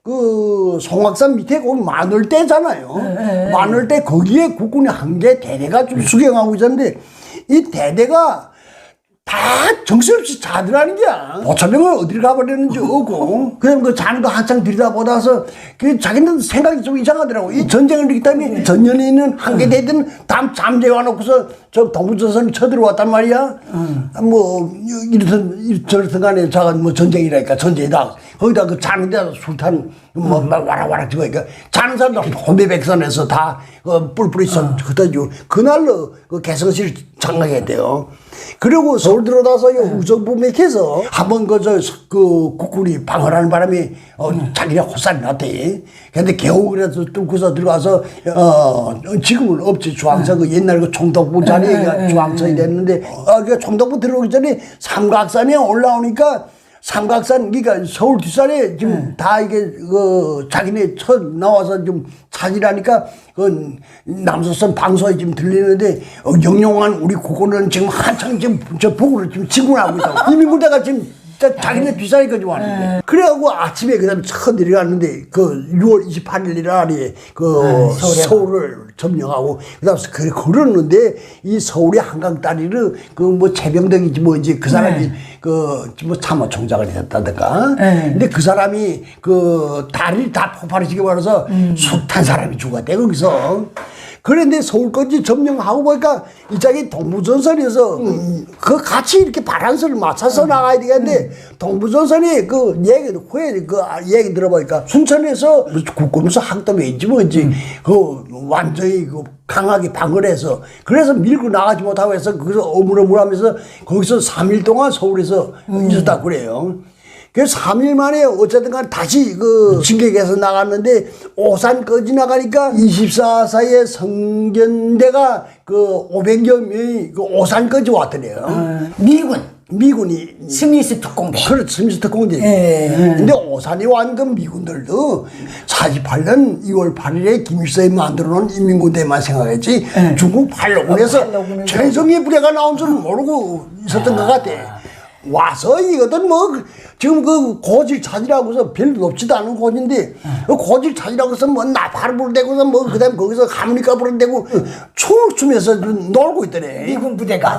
그 송악산 밑에 거기 마늘대잖아요. 마늘대 거기에 국군이 한 개 대대가 좀 수경하고 있었는데 이 대대가 다 정신없이 자더라는 게야. 보초병을 어디를 가버렸는지 없고 그냥 그 자는 거 한창 들여다보다서 그 자기는 생각이 좀 이상하더라고. 이 전쟁을 일으켰기 때문에 전년에 있는 한계 대대는 다 잠재워놓고서 저 동부조선이 쳐들어왔단 말이야. 뭐 이렇든 간에 자가 뭐 전쟁이라니까 전쟁이다. 거기다 그 자는 데다 술탄 뭐 와락와락 찍으니까 자는 사람도 홍대백선에서 다 뿔뿔이 흩어지고 그날로 그 개성실 장악했대요. 그리고 서울 들어가서 우정부 맥혀서 한번 그 국군이 방어하는 바람에 자기네 헛살이 났대. 근데 겨우 그래서 뚫고서 들어가서 지금은 없지. 중앙서 그 옛날 그 총독부 자리가 중앙서이 됐는데 그 총독부 들어오기 전에 삼각산에 올라오니까 삼각산, 그러니까 서울 뒷산에 지금 다 이게, 자기네 나와서 좀 찾으라니까, 남서선 방송에 지금 들리는데, 영롱한 우리 국군은 지금 한창 지금 저 북으로 지금 진군하고 있다고. 이민군대가 지금 자기네 뒷산에까지 왔는데. 그래갖고 아침에 그 다음에 쳐 내려갔는데, 6월 28일 날에 서울을 점령하고, 그 다음에 걸었는데, 이 서울의 한강다리를 뭐 최병덕이지 뭐 이제 그 사람이 뭐 참모총장을 했다든가. 근데 그 사람이 다리를 다 폭발시켜 버려서 숱한 사람이 죽었대, 거기서. 그런데 서울까지 점령하고 보니까 이짝이 동부전선에서 그 같이 이렇게 바란서를 맞춰서 나가야 되겠는데 동부전선이 얘기 들어보니까 순천에서 국군에서 항dom회의지 뭐지 완전히 강하게 방어를 해서 그래서 밀고 나가지 못하고 해서 거기서 어물어물하면서 거기서 3일 동안 서울에서 있었다 그래요. 그래서 3일 만에 어쨌든 간 다시 진격해서 나갔는데 오산까지 나가니까 24사의 성견대가 500여 명이 오산까지 왔더래요. 미군이 스미스 특공대. 그렇죠. 스미스 특공대. 근데 오산에 완 그 미군들도 48년 2월 8일에 김일성이 만들어 놓은 인민군대만 생각했지 중국 팔로군에서 최정예 부대가 나온 줄은 모르고 있었던 것 같아. 와서 이거든 뭐 지금 고질 찾으라고서 별로 높지도 않은 고지인데 고질 찾으라고서 뭐 나팔을 부르대고서 뭐 그다음에 거기서 하모니카 부르대고 춤을 추면서 놀고 있더래. 미군 부대가.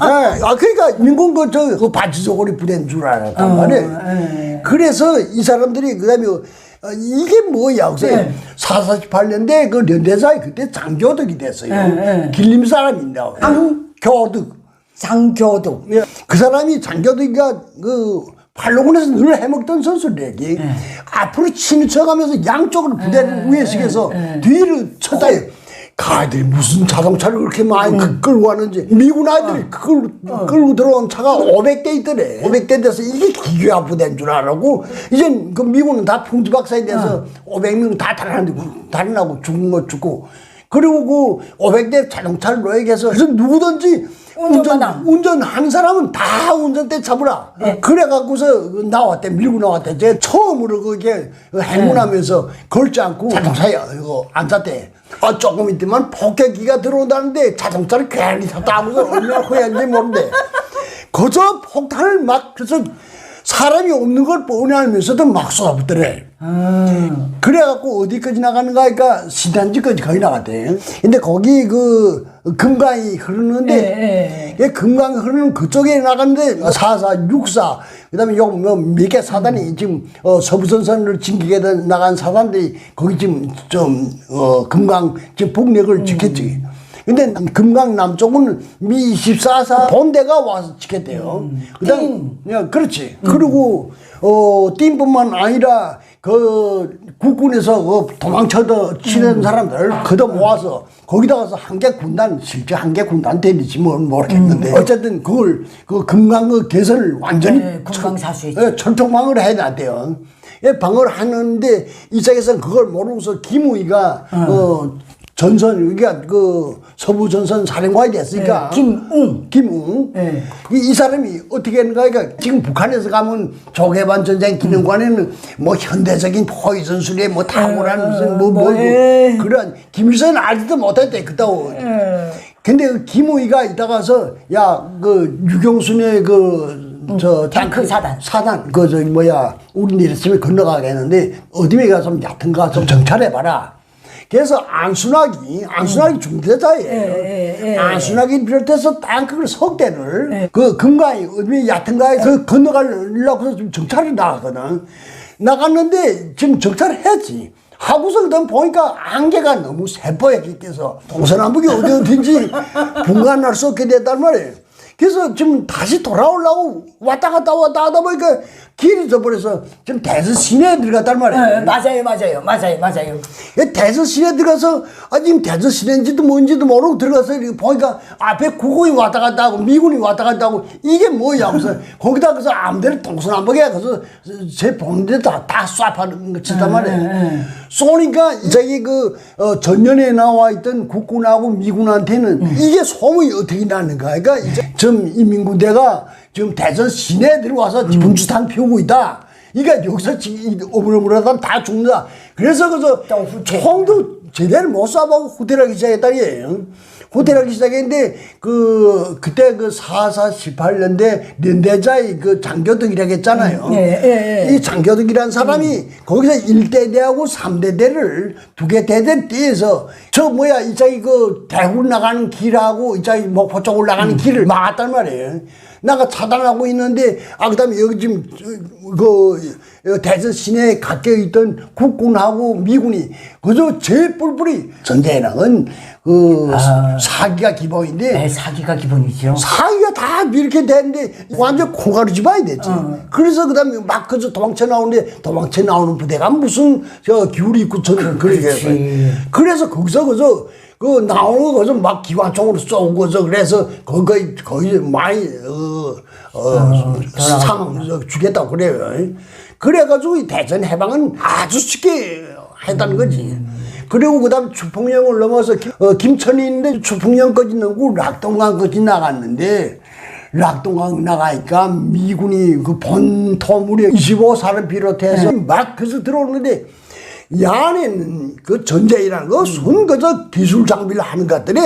그러니까 민군 그 바지저고리 부대인 줄 알았단 말이에요. 그래서 이 사람들이 그다음에 이게 뭐야? 그래서 448년대 그 연대사에 그때 장교덕이 됐어요. 길림 사람인데 장교덕. 장교도. 그 사람이 장교덕이가 팔로군에서 늘 해먹던 선수들에게 앞으로 치는 척하면서 양쪽으로 부대를 우회식해서 뒤를 쳤다. 가들이 무슨 자동차를 그렇게 많이 끌고 가는지 미군 아이들이 끌고 들어온 차가 500대 있더래. 500대 돼서 이게 기계화 부대인 줄 알고 이젠 그 미군은 다 풍지박산이 돼서 500명 다 달아나고 죽은 거 죽고 그리고 그 500대 자동차를 노예해서 그래서 누구든지 운전하는 사람은 다 운전대 잡으라. 그래갖고서 나왔대. 밀고 나왔대. 제가 처음으로 그게 행운하면서 걸지 않고 자동차에 이거 앉았대. 조금 있더만 폭격기가 들어온다는데 자동차를 괜히 탔다 하면서 얼마나 후회한지 모른대. 그저 폭탄을 막 그래서 사람이 없는 걸 뻔히 알면서도 막 쏟아붓더래. 그래갖고 어디까지 나가는가 하니까 신단지까지 거의 나갔대. 근데 거기 그 금강이 흐르는데 금강이 흐르는 그쪽에 나갔는데 4.4, 6.4 그다음에 요 뭐 몇 개 사단이 지금 서부전선을 진격해 나간 사단들이 거기 지금 좀 금강 지금 북녘을 지켰지. 근데 금강 남쪽은 미 24사 본대가 와서 지켰대요. 그다음 그렇지. 그리고 띵뿐만 아니라 그 국군에서 도망쳐도 치는 사람들 그도 모아서 거기다 가서 한개 군단 실제 한개 군단 되는지 모르겠는데 어쨌든 그걸 그 금강 그 개선을 완전히 금강 사수했죠. 철통방어를 해야 돼요. 방어를 하는데 이쪽에서는 그걸 모르고서 김우희가 전선, 그러니까 그 서부 전선 사령관이 됐으니까. 김웅. 이 사람이 어떻게 하는가, 그러니까 지금 북한에서 가면 조개반 전쟁 기념관에는 뭐 현대적인 포위전술에 뭐 탁월한 무슨 그런 김일성은 알지도 못했대, 그따오. 근데 그 김우희가 이따가서 그 유경순의 탱크 사단. 우리 내렸으면 건너가겠는데 어디에 가서 좀 얕은가 좀 정찰해봐라. 그래서 안순학이 중대자예요. 안순학이 비롯해서 탱크를 석 대를 그 금강이 어디 얕은가에서 건너가려고 좀 정찰이 나가거든. 나갔는데 지금 정찰을 했지. 하고서 그다음 보니까 안개가 너무 세포였기 때문에 동서남북이 어디든지 분간할 수 없게 됐단 말이에요. 그래서 지금 다시 돌아오려고 왔다 갔다 하다 보니까 길이 져버려서 지금 대서 시내에 들어갔단 말이에요. 맞아요. 대서 시내에 들어가서 지금 대서 시내인지도 뭔지도 모르고 들어가서 보니까 앞에 국군이 왔다 갔다 하고 미군이 왔다 갔다 하고 이게 뭐야 하면서 거기다 가서 아무데나 동서남북에 가서 제 본데 다 쏴파는 거 치단 말이에요. 쏘니까 저기 전년에 나와 있던 국군하고 미군한테는 이게 소문이 어떻게 나는가. 그러니까 이제 지금 인민군대가 지금 대전 시내에 들어와서 분주탄 피우고 있다. 그러니까 여기서 지금 오물오물하다 다 죽는다. 그래서 총도 제대로 못 쏴보고 후퇴하기 시작했다니에요. 후퇴하기 시작했는데 그때 4.4, 18년대 연대자의 장교덕이라고 했잖아요. 이 장교덕이라는 사람이 거기서 1대대하고 3대대를 두 개 대대 떼서 이자기 대구 나가는 길하고 이자기 목포 쪽으로 나가는 길을 막았단 말이에요. 나가 차단하고 있는데 그다음에 여기 지금 대전 시내에 가까이 있던 국군하고 미군이 그저 제일 뿔뿔이 전대랑은 사기가 기본인데 사기가 기본이죠. 사기가 다 이렇게 되는데 완전 콩가루 집어야 됐지. 그래서 그다음에 막 도망쳐 나오는 부대가 무슨 귤이 있고 저는 그러게. 그래서 거기서 나오는 거서 막 기관총으로 쏘고 그래서 거의 많이 죽였다고 그래요. 그래가지고 이 대전 해방은 아주 쉽게 했다는 거지. 그리고 그다음 추풍령을 넘어서 김천이 있는데 추풍령까지 넘고 락동강까지 나갔는데 락동강 나가니까 미군이 본토무려 25사를 비롯해서 막 그래서 들어오는데 이 안에는 전쟁이라는 거 그저 기술 장비를 하는 것들이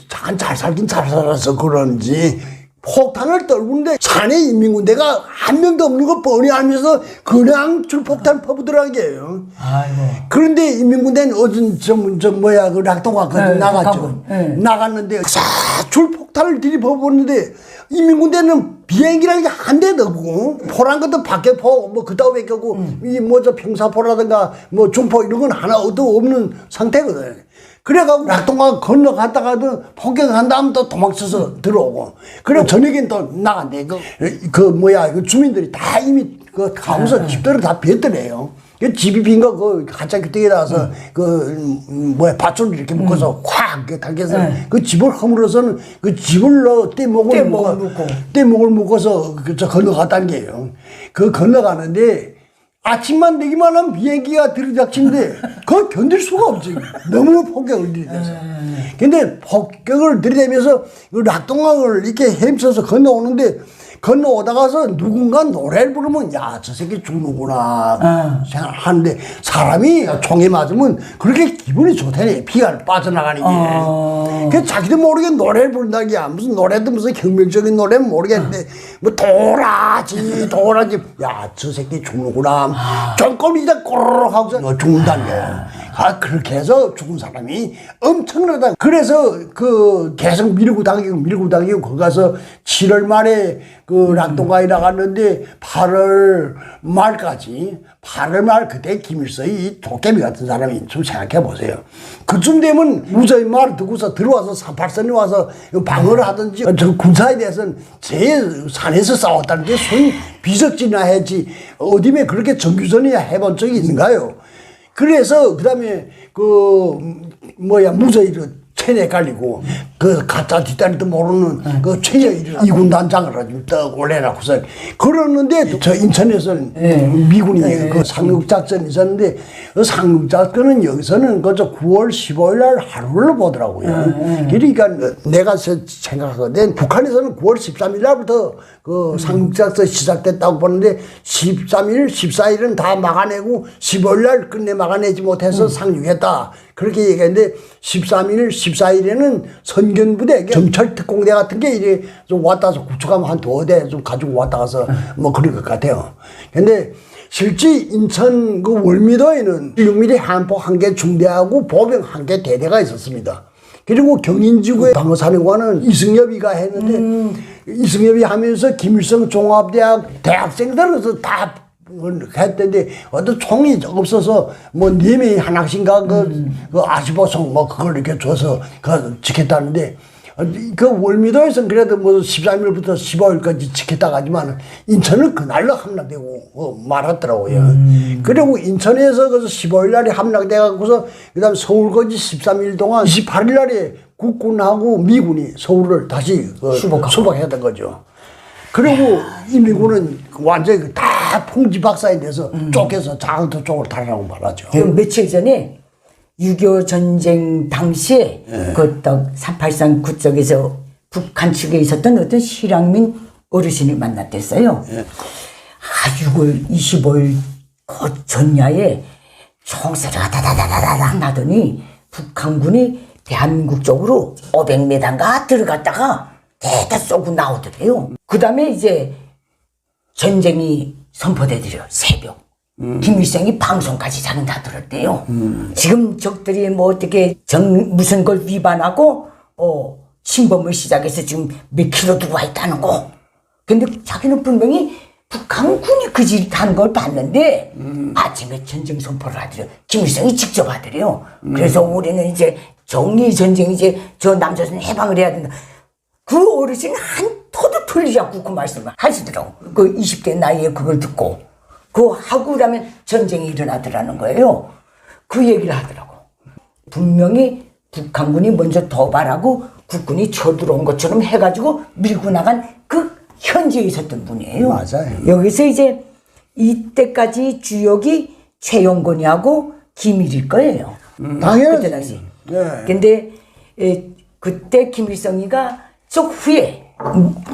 잘 살긴 잘 살아서 그런지 폭탄을 떨구는데 산에 인민군대가 한 명도 없는 거 뻔히 알면서 그냥 줄폭탄 퍼부더라고요. 그런데 인민군대는 락동강까지 나갔죠. 나갔는데 줄폭탄을 들이퍼보는데 인민군대는 비행기라는 게 한 대도 없고 포란 것도 박격포 그따위밖에 없고 평사포라든가 중포 이런 건 하나도 없는 상태거든. 그래가지고 낙동강 건너갔다가도 폭격한 다음 또 도망쳐서 들어오고. 그리고 저녁엔 또 나간대. 그 주민들이 다 이미 그 가면서 집들을 다 뱉더래요. 그 집이 빈 거, 그, 가짜 규택에 나와서, 밧줄을 이렇게 묶어서 확, 당겨서, 그 집을 허물어서는 그 집을 떼목을 묶어서, 건너갔다는 게요. 그 건너가는데, 아침만 되기만 하면 비행기가 들이닥치는데, 그걸 견딜 수가 없지. 너무 폭격을 들이대서. 근데 폭격을 들이대면서, 그 낙동강을 이렇게 헤엄쳐서 건너오는데, 건너오다가서 누군가 노래를 부르면 야, 저 새끼 죽는구나 생각하는데 사람이 총에 맞으면 그렇게 기분이 좋다니. 피가 빠져나가는 게. 그래서 자기도 모르게 노래를 부른다기야. 무슨 노래도 무슨 혁명적인 노래는 모르겠는데 뭐 도라지 야, 저 새끼 죽는구나. 종꼴이다 꼬르륵 하고서 죽는다는 거야. 그렇게 해서 죽은 사람이 엄청나다. 그래서 계속 밀고 당기고 거기 가서 7월 말에 낙동강에 나갔는데 8월 말 그때 김일성이 도깨비 같은 사람이 좀 생각해 보세요. 그쯤 되면 무저히 말을 듣고서 들어와서 38선에 와서 방어를 하든지 저 군사에 대해서는 제 산에서 싸웠다는 게 손 비석지나 했지 어디에 그렇게 정규전이야 해본 적이 있는가요? 그래서 그다음에 무저히를 체내에 깔리고 가짜 뒷다리도 모르는 최여일을 이군 단장을 가지고 떡 올려놓고서 그러는데 저 인천에서는 미군이 상륙작전이 있었는데 그 상륙작전은 여기서는 그저 9월 15일 날 하루를 보더라고요. 그러니까 내가 생각하거든 북한에서는 9월 13일 날부터 상륙작전 시작됐다고 보는데 13일, 14일은 다 막아내고 15일 날 끝내 막아내지 못해서 상륙했다. 그렇게 얘기했는데 13일, 14일에는 선견부대, 정찰특공대 같은 게 이래 좀 왔다 가서 구축하면 한 2대 좀 가지고 왔다 가서 뭐 그럴 것 같아요. 근데 실제 인천 월미도에는 16mm 한폭 1개 중대하고 보병 1개 대대가 있었습니다. 그리고 경인지구의 방어사령관은 이승엽이가 했는데 이승엽이 하면서 김일성 종합대학 대학생들에서 다 했던데 어떤 총이 없어서 뭐 4명이 하나씩인가 아시보송 뭐 그걸 이렇게 줘서 지켰다는데 월미도에서는 그래도 뭐 13일부터 15일까지 지켰다고 하지만 인천은 그날로 함락되고 말았더라고요. 그리고 인천에서 15일 날에 함락돼갖고서 그 다음에 서울까지 13일 동안 28일 날에 국군하고 미군이 서울을 다시 수복했던 거죠. 그리고 이 미군은 완전히 다 풍지박산이 돼서 쫓겨서 장터 쪽으로 달아나고 말하죠. 며칠 전에 6.25 전쟁 당시에 그 383 그쪽에서 북한 측에 있었던 어떤 실향민 어르신을 만났댔어요. 6월 25일 그 전야에 총소리가 다다다다다 나더니 북한군이 대한민국 쪽으로 500m인가 들어갔다가 대다 쏘고 나오더래요. 그 다음에 이제 전쟁이 선포되더래요. 새벽. 김일성이 방송까지 자기는 다 들었대요. 지금 적들이 뭐 어떻게 무슨 걸 위반하고 침범을 시작해서 지금 몇 킬로 들어와 있다는 거. 근데 자기는 분명히 북한군이 그 짓 하는 걸 봤는데 아침에 전쟁 선포를 하더래요. 김일성이 직접 하더래요. 그래서 우리는 이제 정의 전쟁 이제 저 남조선 해방을 해야 된다. 그 어르신 한 토도 틀리지 않고 그 말씀을 하시더라고. 그 20대 나이에 그걸 듣고. 그거 하고 나면 전쟁이 일어나더라는 거예요. 그 얘기를 하더라고. 분명히 북한군이 먼저 도발하고 국군이 쳐들어온 것처럼 해가지고 밀고 나간 그 현지에 있었던 분이에요. 맞아요. 여기서 이제 이때까지 주역이 최용건이하고 김일일 거예요. 당연히. 그때 당시. 네. 근데 그때 김일성이가 저 후에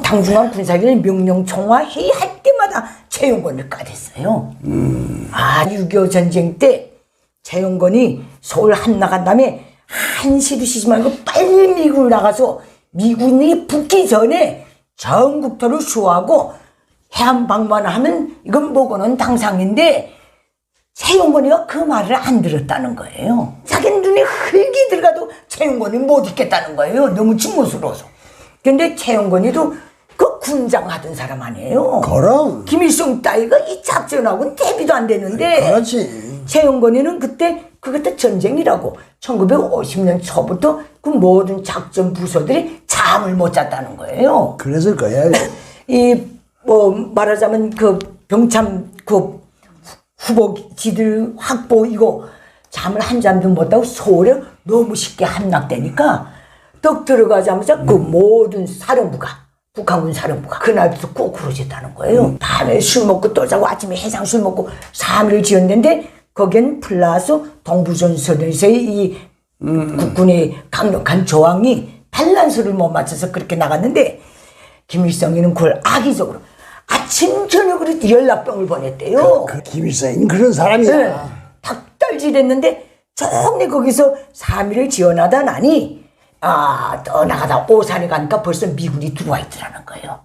당중앙 군사기를 명령총화 회의할 때마다 최용건을 까댔어요. 6.25 전쟁 때 최용건이 서울 한나간 다음에 한시도 쉬지 말고 빨리 미국을 나가서 미군이 붙기 전에 전국토를 수호하고 해안 방문을 하면 이건 뭐고는 당상인데 최용건이가 그 말을 안 들었다는 거예요. 자기는 눈에 흙이 들어가도 최용건이 못 있겠다는 거예요. 너무 증오스러워서. 근데 최용건이도 그 군장 하던 사람 아니에요. 그럼. 김일성 따위가 이 작전하고는 대비도 안 되는데. 그렇지. 최용건이는 그때 그것도 전쟁이라고 1950년 초부터 그 모든 작전 부서들이 잠을 못 잤다는 거예요. 그랬을 거야. 말하자면 그 병참 그 후보지들 확보 이거 잠을 한 잠도 못 자고 서울에 너무 쉽게 함락되니까 떡 들어가자마자 그 모든 사령부가 북한군 사령부가 그날부터 꼭 그러졌다는 거예요. 밤에 술 먹고 또 자고 아침에 해장술 먹고 3일을 지었는데 거긴 플러스 동부전선에서의 이 국군의 강력한 저항이 반란수를 못 맞춰서 그렇게 나갔는데 김일성이는 그걸 악의적으로 아침 저녁으로 연락병을 보냈대요. 김일성은 그런 사람이야. 네. 닭달질했는데 정말 거기서 3일을 지어나다 나니 떠나가다 오산에 가니까 벌써 미군이 들어와 있더라는 거예요.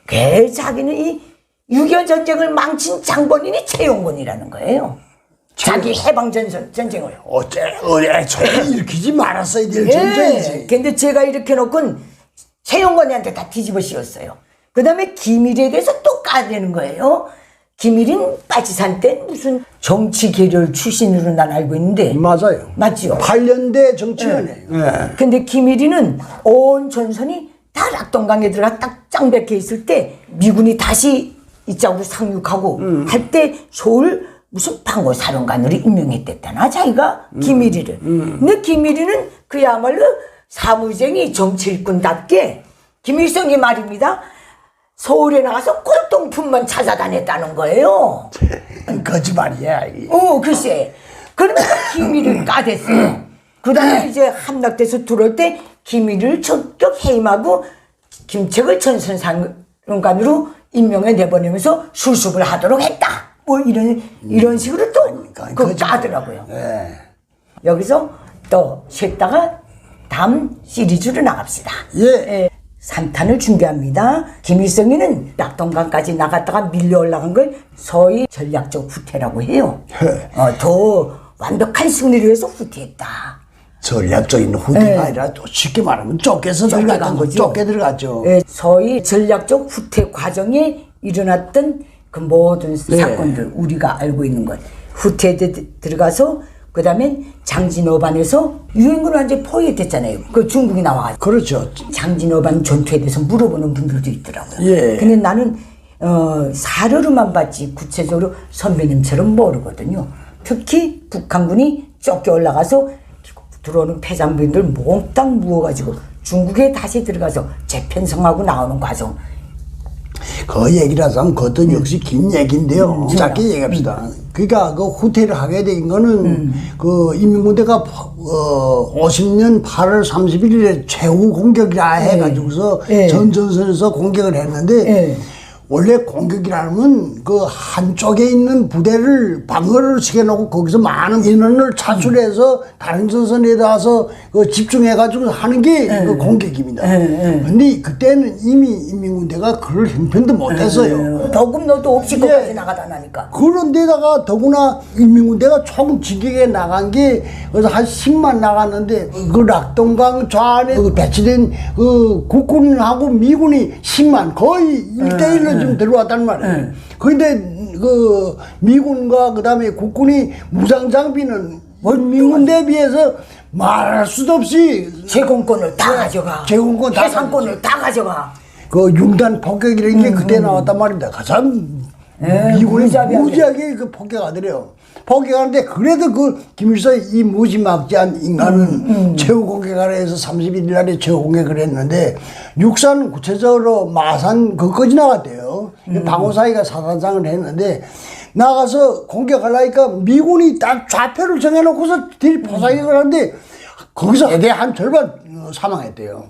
그 자기는 이 6.25 전쟁을 망친 장본인이 최용곤이라는 거예요. 자기 해방전쟁을. 어째 저를 일으키지 말았어야 될 전쟁이지. 근데 제가 이렇게 놓고는 최용곤이한테 다 뒤집어 씌웠어요. 그 다음에 김일에 대해서 또 까대는 거예요. 김일인 빠지산 때 무슨 정치 계열 출신으로 난 알고 있는데. 맞아요. 맞죠? 8년대 정치원이에요. 네. 근데 김일이는 온 전선이 다 낙동강에 들어가 딱 짱박혀 있을 때 미군이 다시 이쪽으로 상륙하고 할 때 서울 무슨 방어사령관으로 임명했댔다나 자기가 김일이를. 근데 김일이는 그야말로 사무쟁이 정치일꾼답게 김일성이 말입니다. 서울에 나가서 골동품만 찾아다녔다는 거예요. 거짓말이야. 글쎄. 그러면서 김일을 까댔어요. 그 다음에 이제 함락돼서 들어올 때 김일을 적격 해임하고 김책을 전선사령관으로 임명해 내보내면서 수습을 하도록 했다. 뭐 이런 식으로 또 그거 까더라고요. 네. 여기서 또 쉬다가 다음 시리즈로 나갑시다. 예. 3탄을 준비합니다. 김일성이는 낙동강까지 나갔다가 밀려 올라간 걸 소위 전략적 후퇴라고 해요. 더 완벽한 승리를 위해서 후퇴했다. 전략적인 후퇴가 아니라 또 쉽게 말하면 쫓겨서 들어간 거죠. 쫓겨 들어갔죠. 소위 전략적 후퇴 과정에 일어났던 그 모든 사건들 우리가 알고 있는 것. 후퇴에 들어가서 그 다음에 장진호반에서 유엔군을 완전히 포위됐잖아요. 그 중국이 나와가지고. 그렇죠. 장진호반 전투에 대해서 물어보는 분들도 있더라고요. 예. 근데 나는 사료로만 봤지 구체적으로 선배님처럼 모르거든요. 특히 북한군이 쫓겨 올라가서 들어오는 패잔부인들 몽땅 무어가지고 중국에 다시 들어가서 재편성하고 나오는 과정. 그 얘기라서 하면 그것도 역시 긴 얘기인데요. 짧게 얘기합시다. 그러니까 그 후퇴를 하게 된 거는 그 인민군대가 50년 8월 31일에 최후 공격이라 해가지고서 전전선에서 공격을 했는데 원래 공격이라면 그 한쪽에 있는 부대를 방어를 시켜놓고 거기서 많은 인원을 차출해서 다른 전선에 가서 그 집중해가지고 하는 게 그 공격입니다. 근데 그때는 이미 인민군대가 그럴 형편도 못했어요. 더금 너도 없이 거기까지 나가다 나니까. 그런데다가 더구나 인민군대가 총 진격에 나간 게 그래서 한 10만 나갔는데 그 낙동강 좌안에 그 배치된 그 국군하고 미군이 10만 거의 1대1로 지금 들어왔단 말이에요. 그런데 그 미군과 그 다음에 국군이 무장 장비는 민군대에 비해서 말할 수도 없이 제공권을 다 가져가. 제공권 다 해상권을 다 가져가. 그 융단 폭격이라는 게 그때 나왔단 말입니다. 가장 미군이 무지하게 그 폭격하더래요. 폭격하는데 그래도 그 김일성이 이 무지막지한 인간은 최후 공격하라 해서 31일 날에 최후 공격을 했는데 육산 구체적으로 마산 그까지 나갔대요. 방어사이가 사단장을 했는데 나가서 공격하려니까 미군이 딱 좌표를 정해놓고서 들이포사격을 하는데 거기서 대대 한 절반 사망했대요.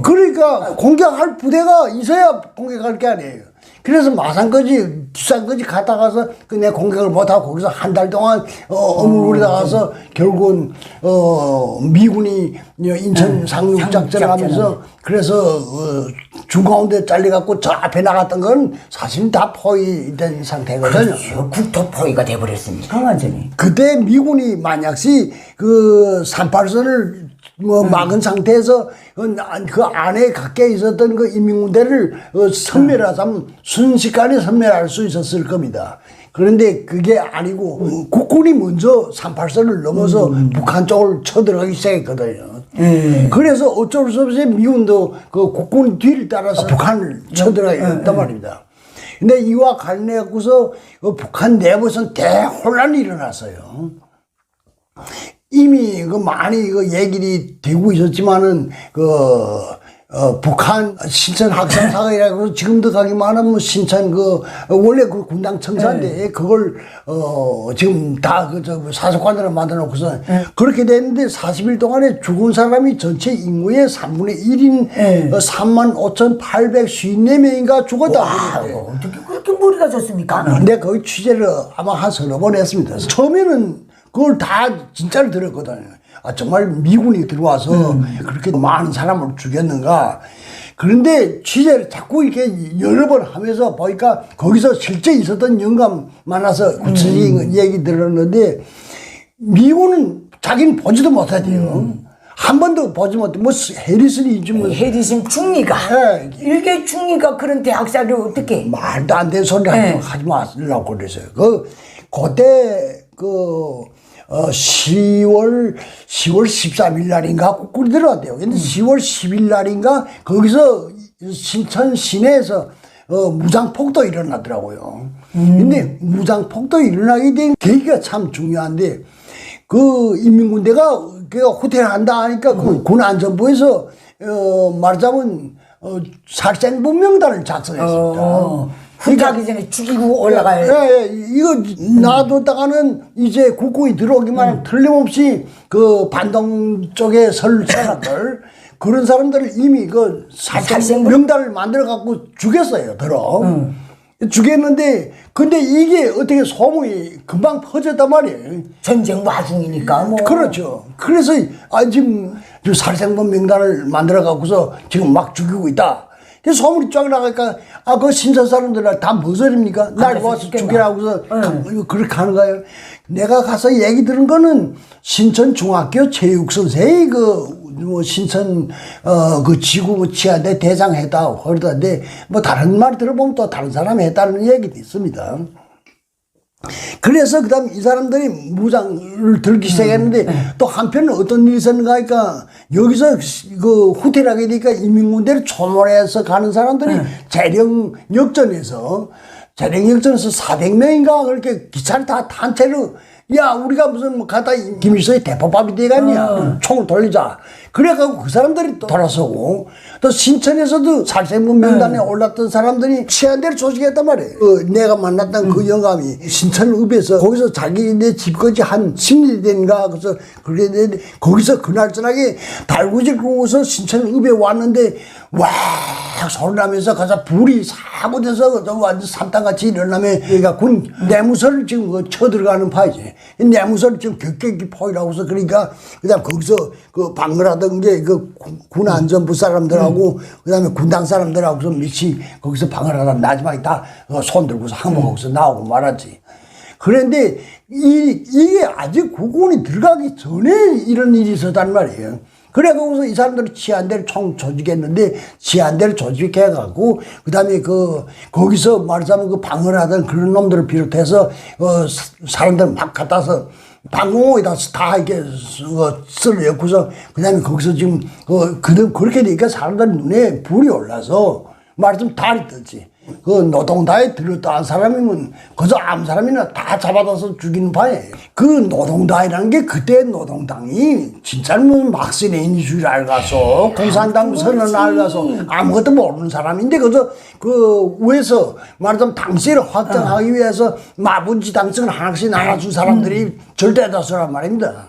그러니까 공격할 부대가 있어야 공격할 게 아니에요. 그래서 마산까지 뒷산까지 갔다 가서 내 공격을 못하고 거기서 한 달 동안 어물거리다 가서 결국은 미군이 인천 상륙작전을 하면서 그래서 중가운데 잘려갖고 저 앞에 나갔던 건 사실 다 포위된 상태거든요. 그렇죠. 국토 포위가 돼버렸으니까 완전히. 그때 미군이 만약시 그 38선을 막은 상태에서 그 안에 가까이 있었던 그 인민군대를 섬멸하자면 순식간에 섬멸할 수 있었을 겁니다. 그런데 그게 아니고 국군이 먼저 38선을 넘어서 북한 쪽을 쳐들어가기 시작했거든요. 그래서 어쩔 수 없이 미군도 그 국군 뒤를 따라서 북한을 쳐들어가게 됐단 말입니다. 근데 이와 관련해서 북한 내부에서는 대혼란이 일어났어요. 이미 그 많이 그 얘기를 되고 있었지만은 북한 신천 학살 사건이라고 지금도 가기만 하면 신천 원래 그 군당 청사인데 그걸 지금 다 사석관들을 만들어 놓고서 그렇게 됐는데 40일 동안에 죽은 사람이 전체 인구의 3분의 1인 35,854명인가 죽었다. 와, 어떻게 그렇게 머리가 좋습니까? 근데 거기 취재를 아마 한 서너 번 했습니다. 처음에는 그걸 다 진짜를 들었거든요. 아, 정말 미군이 들어와서 그렇게 많은 사람을 죽였는가. 그런데 취재를 자꾸 이렇게 여러 번 하면서 보니까 거기서 실제 있었던 영감 많아서 구체적인 얘기 들었는데 미군은 자기는 보지도 못하대요. 한 번도 보지 못해. 뭐 해리슨이 좀 해리슨 총리가 일개 총리가 그런 대학살을 어떻게 말도 안 되는 소리 하지 마시려고 그랬어요. 그때 10월 13일 날인가 국군이 들어왔대요. 근데 10월 10일 날인가 거기서 신천 시내에서 무장폭도 일어나더라고요. 근데 무장폭도 일어나게 된 계기가 참 중요한데 그 인민군대가 호텔을 한다 하니까 그 군안전부에서 말하자면 살생부 명단을 작성했습니다. 후퇴하기 전에 죽이고 올라가요. 이거 놔뒀다가는 이제 국군이 들어오기만 하면 틀림없이 그 반동 쪽에 설 사람들 그런 사람들을 이미 그 살생부 명단을 만들어 갖고 죽였어요. 죽였는데 근데 이게 어떻게 소문이 금방 퍼졌단 말이에요. 전쟁 와중이니까 뭐. 그렇죠. 그래서 지금 살생부 명단을 만들어 갖고서 지금 막 죽이고 있다. 소문이 쫙 나가니까 그 신선 사람들 다 무엇입니까? 날 와서 죽이라고서 그렇게 하는 거예요. 내가 가서 얘기 들은 거는 신천 중학교 체육 선생이 신천 그 지구 치안대 대장 했다고 그러던데 뭐 다른 말 들어보면 또 다른 사람이 했다는 얘기도 있습니다. 그래서 그다음 이 사람들이 무장을 들기 시작했는데 또 한편은 어떤 일이 있었는가 하니까 여기서 그 후퇴하게 되니까 인민군대를 초월해서 가는 사람들이 재령역전에서 400명인가 그렇게 기차를 다 단체로 야 우리가 무슨 가다 김일성이 대포밥이 되겠냐 총을 돌리자 그래가지고 그 사람들이 또 돌아서고 또 신천에서도 살생부 명단에 올랐던 사람들이 치안대를 조직했단 말이에요. 내가 만났던 그 영감이 신천읍에서 거기서 자기네 집까지 한 10일 된가 그래서 그렇게 됐는데 거기서 그날 저녁에 달구지 끌고서 신천읍에 왔는데 와 소리 나면서 가서 불이 사고 돼서 완전 산탄같이 일어나면 그러니까 군 내무서를 지금 쳐들어가는 파이지. 내무서를 지금 격격히 포위라고 해서 그러니까 그다음 거기서 그 방어하던 게 그 군안전부 사람들하고 그다음에 군당 사람들하고서 밑이 거기서 방어하다 마지막에 다 손 들고서 항복하고서 나오고 말았지. 그런데 이게 아직 국군이 들어가기 전에 이런 일이 있었단 말이에요. 그래 갖고서 이 사람들이 치안대를 총 조직했는데 치안대를 조직해갖고 그다음에 거기서 말하자면 그 방어를 하던 그런 놈들을 비롯해서 사람들 막 갖다서 방공호에다 다 이렇게 쓸어 엮고서 그다음에 거기서 지금 그렇게 되니까 사람들 눈에 불이 올라서 말하자면 달이 떴지. 그 노동다에 들었다 한 사람이면 그저 아무 사람이나 다 잡아다서 죽이는 바예요. 그 노동당이라는 게 그때 노동당이 진짜는 막스레인인 줄 알가서 공산당 선언을 알가서 아무것도 모르는 사람인데 그저 그 위에서 말하자면 당시를 확장하기 위해서 마분지 당선을 하나씩 나눠준 사람들이 절대 다수란 말입니다.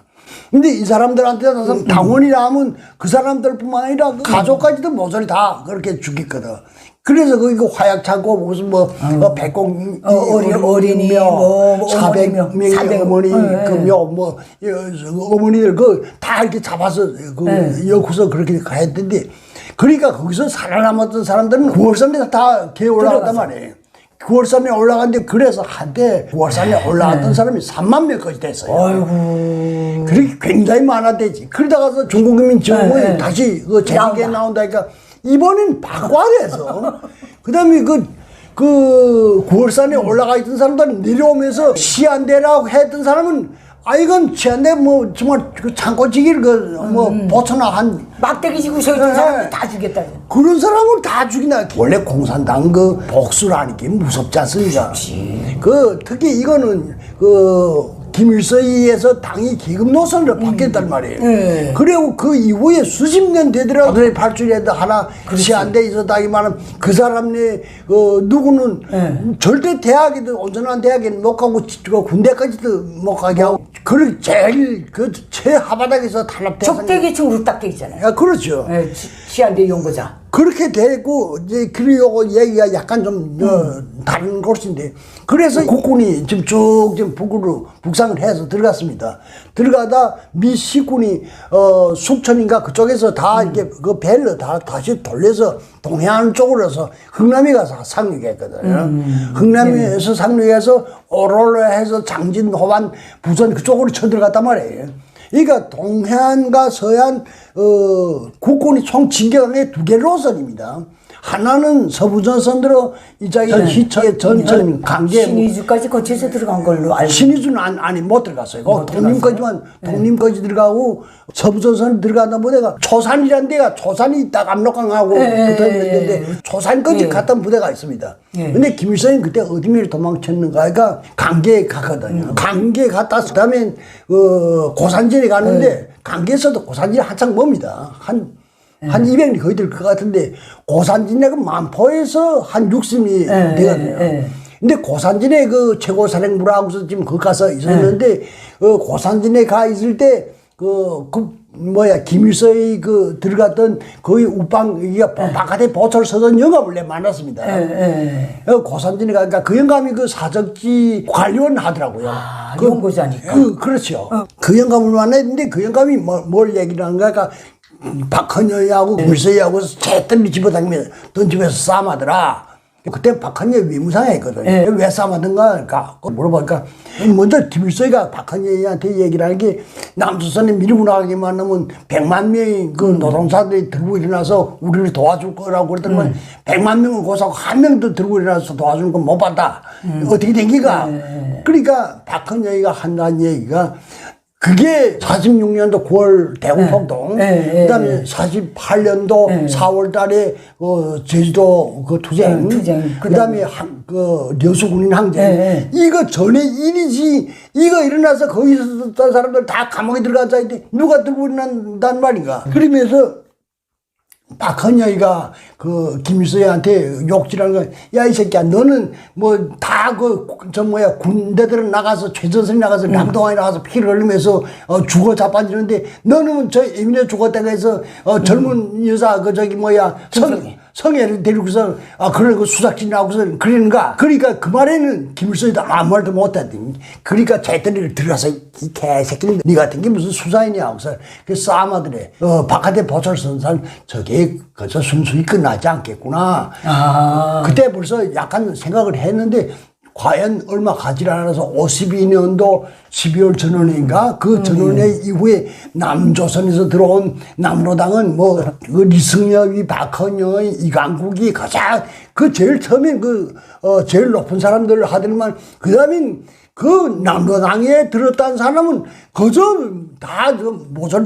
근데 이 사람들한테 당원이라 하면 그 사람들뿐만 아니라 그 가족까지도 모조리 다 그렇게 죽였거든. 그래서 그 화약 찾고 무슨 뭐 백공 어린이 뭐 400명의 400 어머니 그묘뭐 어머니들 그 다 이렇게 잡아서 그 여구서 그렇게 가했던데 그러니까 거기서 살아남았던 사람들은 9월산에 다 기어 올라갔단 말이에요. 9월산에 올라갔는데 그래서 한때 9월산에 올라갔던 사람이 3만 명까지 됐어요. 아이고. 그렇게 굉장히 많아되지. 그러다가서 중국인민 지원군이 다시 그 재밌게 나온다니까 이번엔 박관해서 그다음에 그 9월산에 올라가 있던 사람들은 내려오면서 시한대라고 했던 사람은 이건 시한대 뭐 정말 그 창고지기를 뭐 보초나 한 막대기 지고 서 있던 사람들 다 죽였다. 그런 사람을 다 죽이나. 원래 공산당 그 복수라는 게 무섭지 않습니까? 특히 이거는 김일성에서 당이 기금 노선으로 바뀌었단 말이에요. 그리고 그 이후에 수십 년 되더라도 아들의 발주에도 하나 시한대 있었다기만은 그 사람네 누구는 절대 대학에도 온전한 대학에는 못 가고 군대까지도 못 가게 하고 그걸 제일 최하바닥에서 탄압돼서 적대계층 루딱대기잖아요. 그렇죠. 네, 시한대 연구자. 그렇게 되고 이제 그리고 얘기가 약간 좀 다른 곳인데 그래서 국군이 지금 쭉 지금 북상을 해서 들어갔습니다. 들어가다 미 시군이 숙천인가 그쪽에서 다 이렇게 그 배를 다 다시 돌려서 동해안 쪽으로서 흥남에 가서 상륙했거든요. 흥남에서 상륙해서 오로로 해서 장진, 호반, 부천 그쪽으로 쳐들어갔단 말이에요. 그러니까 동해안과 서해안 국군이 총 진격의 두 개 노선입니다. 하나는 서부전선으로 이자기 희처의 전천 강계 신의주까지 거쳐서 들어간 걸로 알고. 신의주는 아니 못 들어갔어요. 독림까지만 독림까지 들어가고 서부전선 들어간다 보니까 초산이라는 데가 초산이 딱 압록강하고 붙어 있는데 초산까지 갔던 부대가 있습니다. 근데 김일성이 그때 어디를 도망쳤는가 하니까 강계에 갔거든요. 강계에 갔다 그다음에 고산진에 갔는데 강계에서도 고산진이 한창 멉니다. 한 200리 거의 될 것 같은데 고산진에 그 만포에서 한 60리 되거든요. 근데 고산진에 그 최고사령부라고서 지금 거기 가서 있었는데 고산진에 가 있을 때 김일성이 들어갔던 거기 우방 바깥에 보초를 서던 영감을 내 만났습니다. 고산진에 가니까 그 영감이 그 사적지 관리원 하더라고요. 연구자니까. 그렇죠. 그 영감을 만났는데 그 영감이 뭘 얘기를 하는가 하니까 박헌여하고 김일성하고 채떨리 집어당기면서 던지면서 싸움하더라. 그때 박헌여 위무상했거든요. 왜 싸움하던가 그러니까 물어보니까 먼저 김일성이가 박헌여한테 얘기를 하는 게 남조선에 밀고 나가기만 하면 100만 명이 그 노동자들이 들고 일어나서 우리를 도와줄 거라고 그랬더니 100만 명은 고사고 한 명도 들고 일어나서 도와주는 건 못 받아. 어떻게 된 기가? 그러니까 박헌여가 한다는 얘기가 그게 46년도 9월 대구폭동, 그다음에 48년도 4월 달에 제주도 투쟁, 그다음에 여수군인 항쟁. 이거 전에 일이지. 이거 일어나서 거기서 있었던 사람들 다 감옥에 들어가자 했는데 누가 들고 일어난단 말인가. 그러면서 박헌여이가 김일성한테 욕질하는 거, 야, 이 새끼야, 너는 뭐 다 군대들은 나가서, 최전선이 나가서, 남동안에 나가서 피를 흘리면서 죽어 자빠지는데, 너는 저 예민해 죽었다고 해서 젊은 여자, 성애를 데리고서, 그런 수작질 나오고서 그러는가? 그러니까 그 말에는 김일성이도 아무 말도 못하더니, 그러니까 재떨이를 들어가서, 이 개새끼는 니 같은 게 무슨 수사이냐 하고서, 그 싸움하더래. 바깥에 보초를 선 사람, 저게, 그저 순순히 끝나지 않겠구나. 그때 벌써 약간 생각을 했는데, 과연 얼마 가지 않아서 52년도 12월 전원회인가 그 전원회 이후에 남조선에서 들어온 남로당은 리승엽이 박헌영의 이강국이 가장 제일 처음에 제일 높은 사람들을 하더니만 그 다음엔 그 남로당에 들었다는 사람은 그저 모조리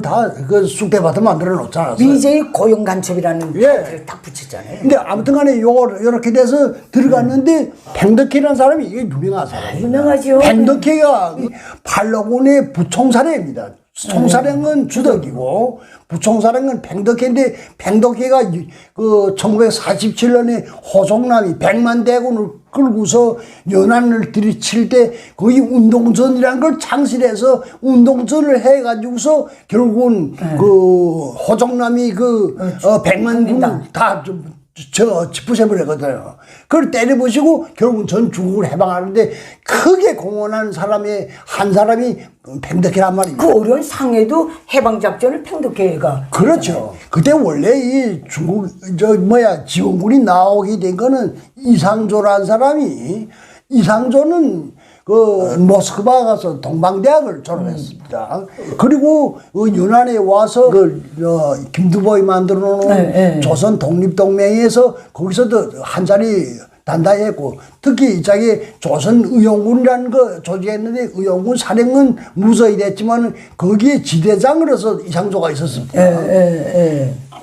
쑥대밭을 만들어 놓잖아. BJ 고용간첩이라는 타이틀을 딱 붙였잖아요. 근데 아무튼 간에 요렇게 돼서 들어갔는데 팽덕회라는 사람이 이게 유명한 사람이에요. 유명하죠. 팽덕회가 팔로군의 부총사령입니다. 총사령은 주덕이고 부총사령은 팽덕회인데 팽덕회가 1947년에 호종남이 100만 대군을 끌고서 연안을 들이칠 때 거의 운동전이라는 걸 창실해서 운동전을 해가지고서 결국은 호종남이 100만 군을 다 짚으셔버리거든요. 그걸 때려부시고 결국은 전 중국을 해방하는데 크게 공헌한 사람의 한 사람이 팽덕회란 말입니다. 그 어려운 상해도 해방작전을 팽덕회가. 그렇죠. 그때 원래 이 중국 지원군이 나오게 된 거는 이상조라는 사람이, 이상조는 그 모스크바 가서 동방대학을 졸업했습니다. 그리고 연안에 와서 김두보이 만들어 놓은 조선 독립동맹에서 거기서도 한 자리 단단히 했고, 특히 이 짝에 조선의용군이라는 거 조직했는데 의용군 사령은 무서이 됐지만 거기에 지대장으로서 이상조가 있었습니다.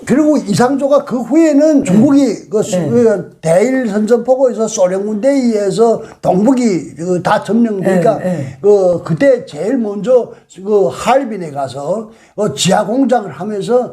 그리고 이상조가 그 후에는 중국이 그 대일 선전포고에서 소련군대에 의해서 동북이 다 점령되니까 그때 제일 먼저 그 하얼빈에 가서 지하 공장을 하면서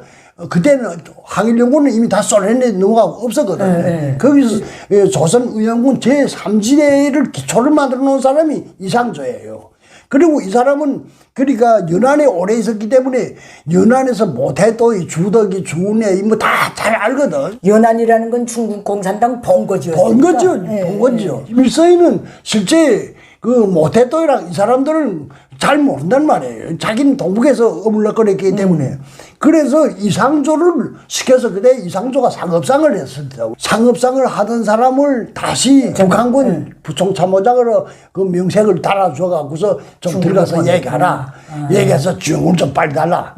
그때는 항일연군은 이미 다 소련에 넘어가고 없었거든요. 거기서 조선의용군 제3지대를 기초를 만들어 놓은 사람이 이상조예요. 그리고 이 사람은 그러니까 연안에 오래 있었기 때문에 연안에서 모태또이 주덕이 주운에 뭐 다 잘 알거든. 연안이라는 건 중국 공산당 본거지였습니다. 본거지요. 김일성이는 실제 그 모태또이랑 이 사람들은 잘 모른단 말이에요. 자기는 동북에서 어물럭거렸기 때문에. 그래서 이상조를 시켜서 그때 이상조가 상업상을 했습니다. 상업상을 하던 사람을 다시 북한군 부총참모장으로 그 명색을 달아줘갖고서 좀 들어가서 얘기하라. 얘기해서 지원을 좀 빨리 달라.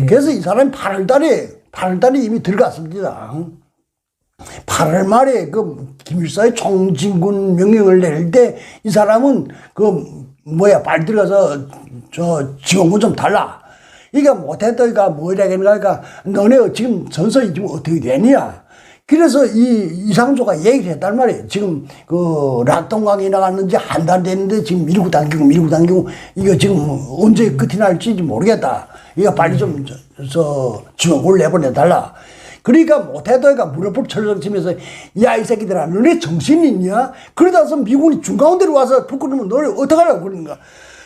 그래서 이 사람이 8월달에 이미 들어갔습니다. 8월 말에 그 김일성의 총진군 명령을 내릴 때 이 사람은 빨리 들어가서 지원군 좀 달라. 이게 못했더니까 뭐라겠는가, 너네 지금 전선이 지금 어떻게 되냐. 그래서 이상조가 얘기를 했단 말이에요. 지금 락동강이 나갔는지 한 달 됐는데 지금 밀고 당기고 이거 지금 언제 끝이 날지 모르겠다. 이거 빨리 좀 지원군을 내보내달라. 그러니까 모태도가 무릎을 철렁치면서 야 이 새끼들아 너네 정신이 있냐? 그러다서 미군이 중가운데로 와서 북구르면 너네 어떡하라고 그러는가.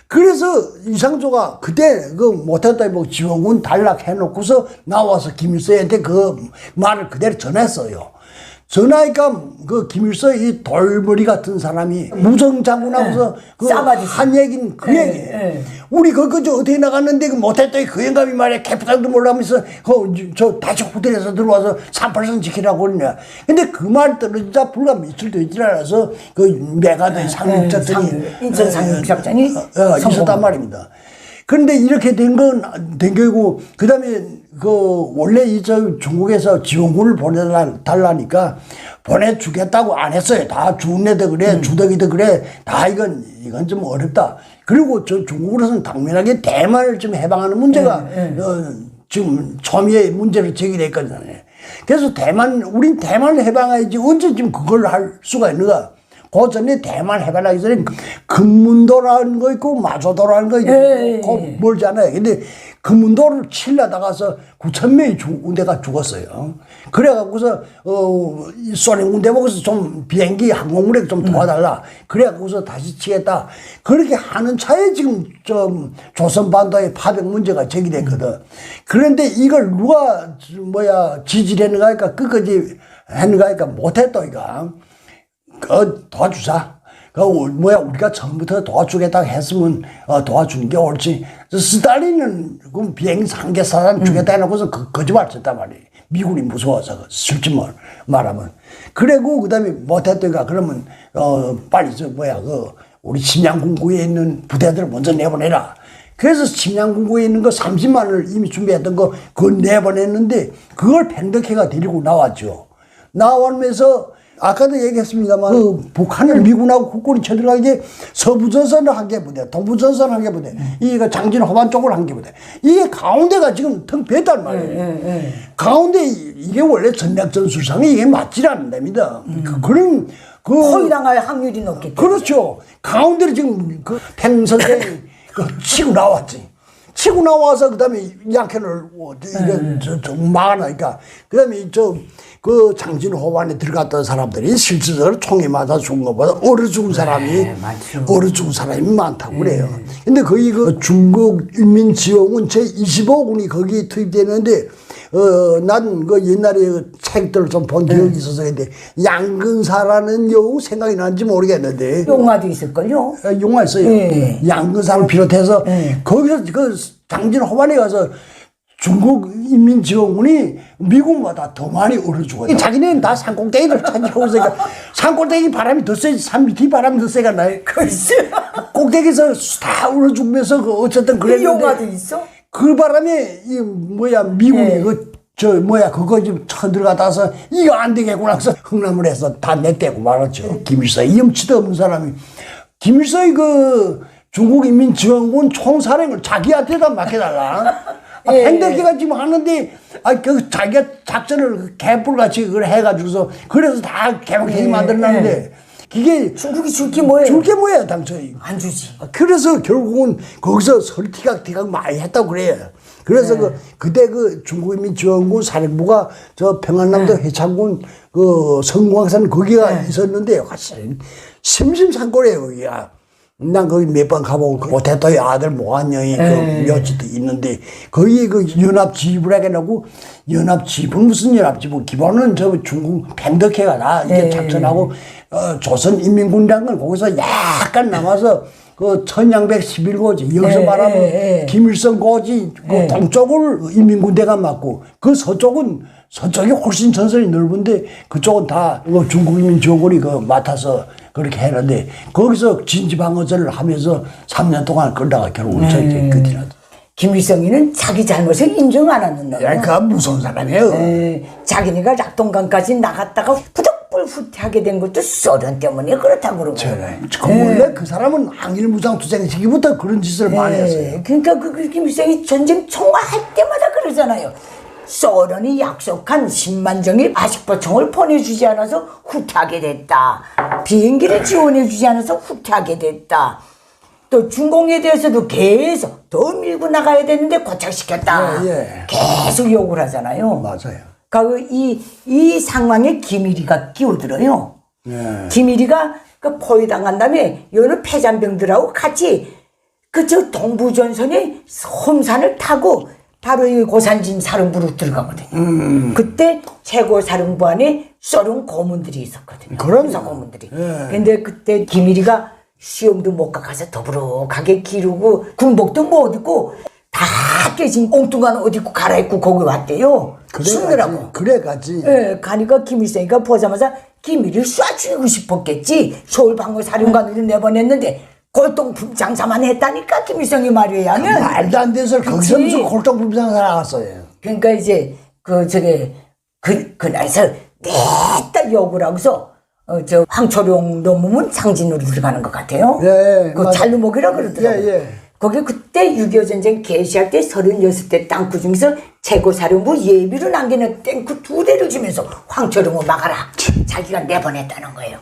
그래서 이상조가 그때 모태도에 뭐 지원군 단락해놓고서 나와서 김일성한테 그 말을 그대로 전했어요. 전화니까 그 김일성 이 돌머리 같은 사람이 무정장군하고서 한 얘기는 그 얘기예요. 우리 그저 어떻게 나갔는데 그 못했더니 그 영감이 말이야 캐피탈도 몰라면서 저 다시 호텔에서 들어와서 38선 지키라고 그러냐. 근데 그 말 떨어지자 불과 며칠 되지 않아서 그 메가드의 상륙작전이 인천 상륙작전이 있었단 말입니다. 그런데 이렇게 된 거고, 그 다음에 원래 중국에서 지원군을 보내달라니까 보내주겠다고 안 했어요. 다 주운애도 그래, 주덕이도 그래. 다 이건 좀 어렵다. 그리고 중국으로서는 당면하게 대만을 좀 해방하는 문제가 지금 초미의 문제로 제기됐거든요. 그래서 우린 대만을 해방해야지 언제 지금 그걸 할 수가 있는가. 그 전에 대만 해방하기 전에 금문도라는 거 있고 마조도라는 거 있고 멀잖아요. 근데 금문도를 치려다가서 9,000명이 군대가 죽었어요. 그래갖고서 소련 군대 보고서 좀 비행기 항공물에 좀 도와달라. 그래갖고서 다시 치겠다. 그렇게 하는 차에 지금 좀 조선반도의 파병 문제가 제기됐거든. 그런데 이걸 누가 지지했는가 하니까 끝까지 했는가 하니까 못했다니까. 도와주자. 우리가 처음부터 도와주겠다고 했으면 도와주는 게 옳지. 스탈린은 비행 상계사단 주겠다 해놓고서 거짓말 쳤단 말이에요. 미군이 무서워서 실제 말하면. 그리고 그 다음에 못했다니까 그러면 빨리 우리 침양군구에 있는 부대들을 먼저 내보내라. 그래서 침양군구에 있는 거 30만을 이미 준비했던 거 그걸 내보냈는데 그걸 팽덕회가 데리고 나왔죠. 나오면서 아까도 얘기했습니다만 북한을 미군하고 국군이 쳐들어가게 서부전선을 한 개 부대, 동부전선을 한 개 부대, 이거 장진 호반 쪽을 한 개 부대. 이게 가운데가 지금 텅 비었단 말이에요. 가운데 이게 원래 전략전술상에 이게 맞질 않는답니다. 그런 포위당할 확률이 높기 때문에. 그렇죠. 가운데를 지금 팽 선생이 치고 나왔지. 치고 나와서 그다음에 양캔을 막아놓으니까 그다음에 장진 호반에 들어갔던 사람들이 실질적으로 총에 맞아 죽은 것보다 얼어 죽은 사람이 많다고 그래요. 근데 거기 중국 인민지원군 제25군이 거기 투입되는데 난 그 옛날에 그 책들을 좀 본 기억이 있어서 근데 양근사라는 영웅 생각이 나는지 모르겠는데. 용화도 있을걸요? 영화 있어요. 네. 양근사를 비롯해서 거기서 그 당진 호반에 가서 중국 인민지원군이 미국보다 더 많이 얼어 죽었다. 자기네는 다 산꼭대기를 차지하고 있으니까 산꼭대기 바람이 더 세지 산 밑이 바람이 더 세가 나요. 글쎄. 꼭대기에서 다 얼어 죽으면서 그 어쨌든 그랬는데 용화도 있어? 그 바람에 이 뭐야 미국이 네. 그거 좀 쳐들어가다서 이거 안 되겠구나 해서 흥남을 해서 다 내떼고 말았죠. 김일성이 염치도 없는 사람이 김일성이 그 중국인민지원군 총사령을 자기한테다 맡겨달라. 행대기가 지금 하는데, 그 자기가 작전을 개뿔같이 그걸 해가지고서, 그래서 다 개박하게 만들어놨는데, 그게. 중국이 줄 게 뭐예요? 줄 게 뭐예요, 당초에. 안 주지. 그래서 결국은 거기서 설티각티각 많이 했다고 그래요. 그래서 그때 그 중국인민지원군 사령부가 저 평안남도 해창군 그 성광산 거기가 있었는데, 사실 심심산골이에요, 거기가. 난 거기 몇 번 가보고, 그 오태토의 아들 모한영이 그 묘지도 있는데, 거기 그 연합지휘부라 해놓고, 연합지휘부, 무슨 연합지휘부? 기본은 저 중국 팽덕회가 다 이제 작전하고, 조선인민군이라는 건 거기서 약간 남아서, 그 천양백 11고지, 여기서 말하면 김일성 고지, 그 동쪽을 인민군대가 맡고, 그 서쪽이 훨씬 전선이 넓은데, 그쪽은 다 중국인민지원군이 그 맡아서 그렇게 했는데, 거기서 진지방어전을 하면서 3년 동안 끌다가 결국은 저기 끝이나. 김일성이는 자기 잘못을 인정 안 하는 놈. 그 무서운 사람이에요. 자기네가 낙동강까지 나갔다가 부득불 후퇴하게 된 것도 소련 때문에 그렇다고 그러고. 원래 그 사람은 항일무장투쟁 시기부터 그런 짓을 많이 했어요. 그러니까 그 김일성이 전쟁 총화할 때마다 그러잖아요. 소련이 약속한 10만 정의 아식보총을 보내주지 않아서 후퇴하게 됐다. 비행기를 지원해주지 않아서 후퇴하게 됐다. 또 중공에 대해서도 계속 더 밀고 나가야 되는데 고착시켰다. 계속 욕을 하잖아요. 맞아요. 그러니까 이 상황에 김일이가 끼어들어요. 김일이가 그 포위당한 다음에 여느 패잔병들하고 같이 그저 동부전선의 홈산을 타고 바로 이 고산진 사령부로 들어가거든요. 그때 최고 사령부 안에 소련 고문들이 있었거든요. 군사 고문들이. 근데 그때 김일이가 시험도 못 가서 더부룩하게 기르고 군복도 못 입고 다 깨진 엉뚱한 옷 입고 갈아입고 거기 왔대요. 숨느라고. 그래가지. 가니까 김일성이가 보자마자 김일을 쏴 죽이고 싶었겠지. 서울방어사령관으로 내보냈는데 골동품 장사만 했다니까 김일성이 말이에 하면. 말도 안 돼서 거기서 무슨 골동품 장사 나갔어요. 그러니까 이제 그날서 냈다 욕을 하고서 황초룡 넘으면 상진으로 들어가는 것 같아요. 그 잘루목이라 그러더라고요. 거기 그때 6.25 전쟁 개시할 때 36대 땅구 중에서 최고사령부 예비로 남기는 탱크 2대를 주면서 황초룡을 막아라. 자기가 내보냈다는 거예요.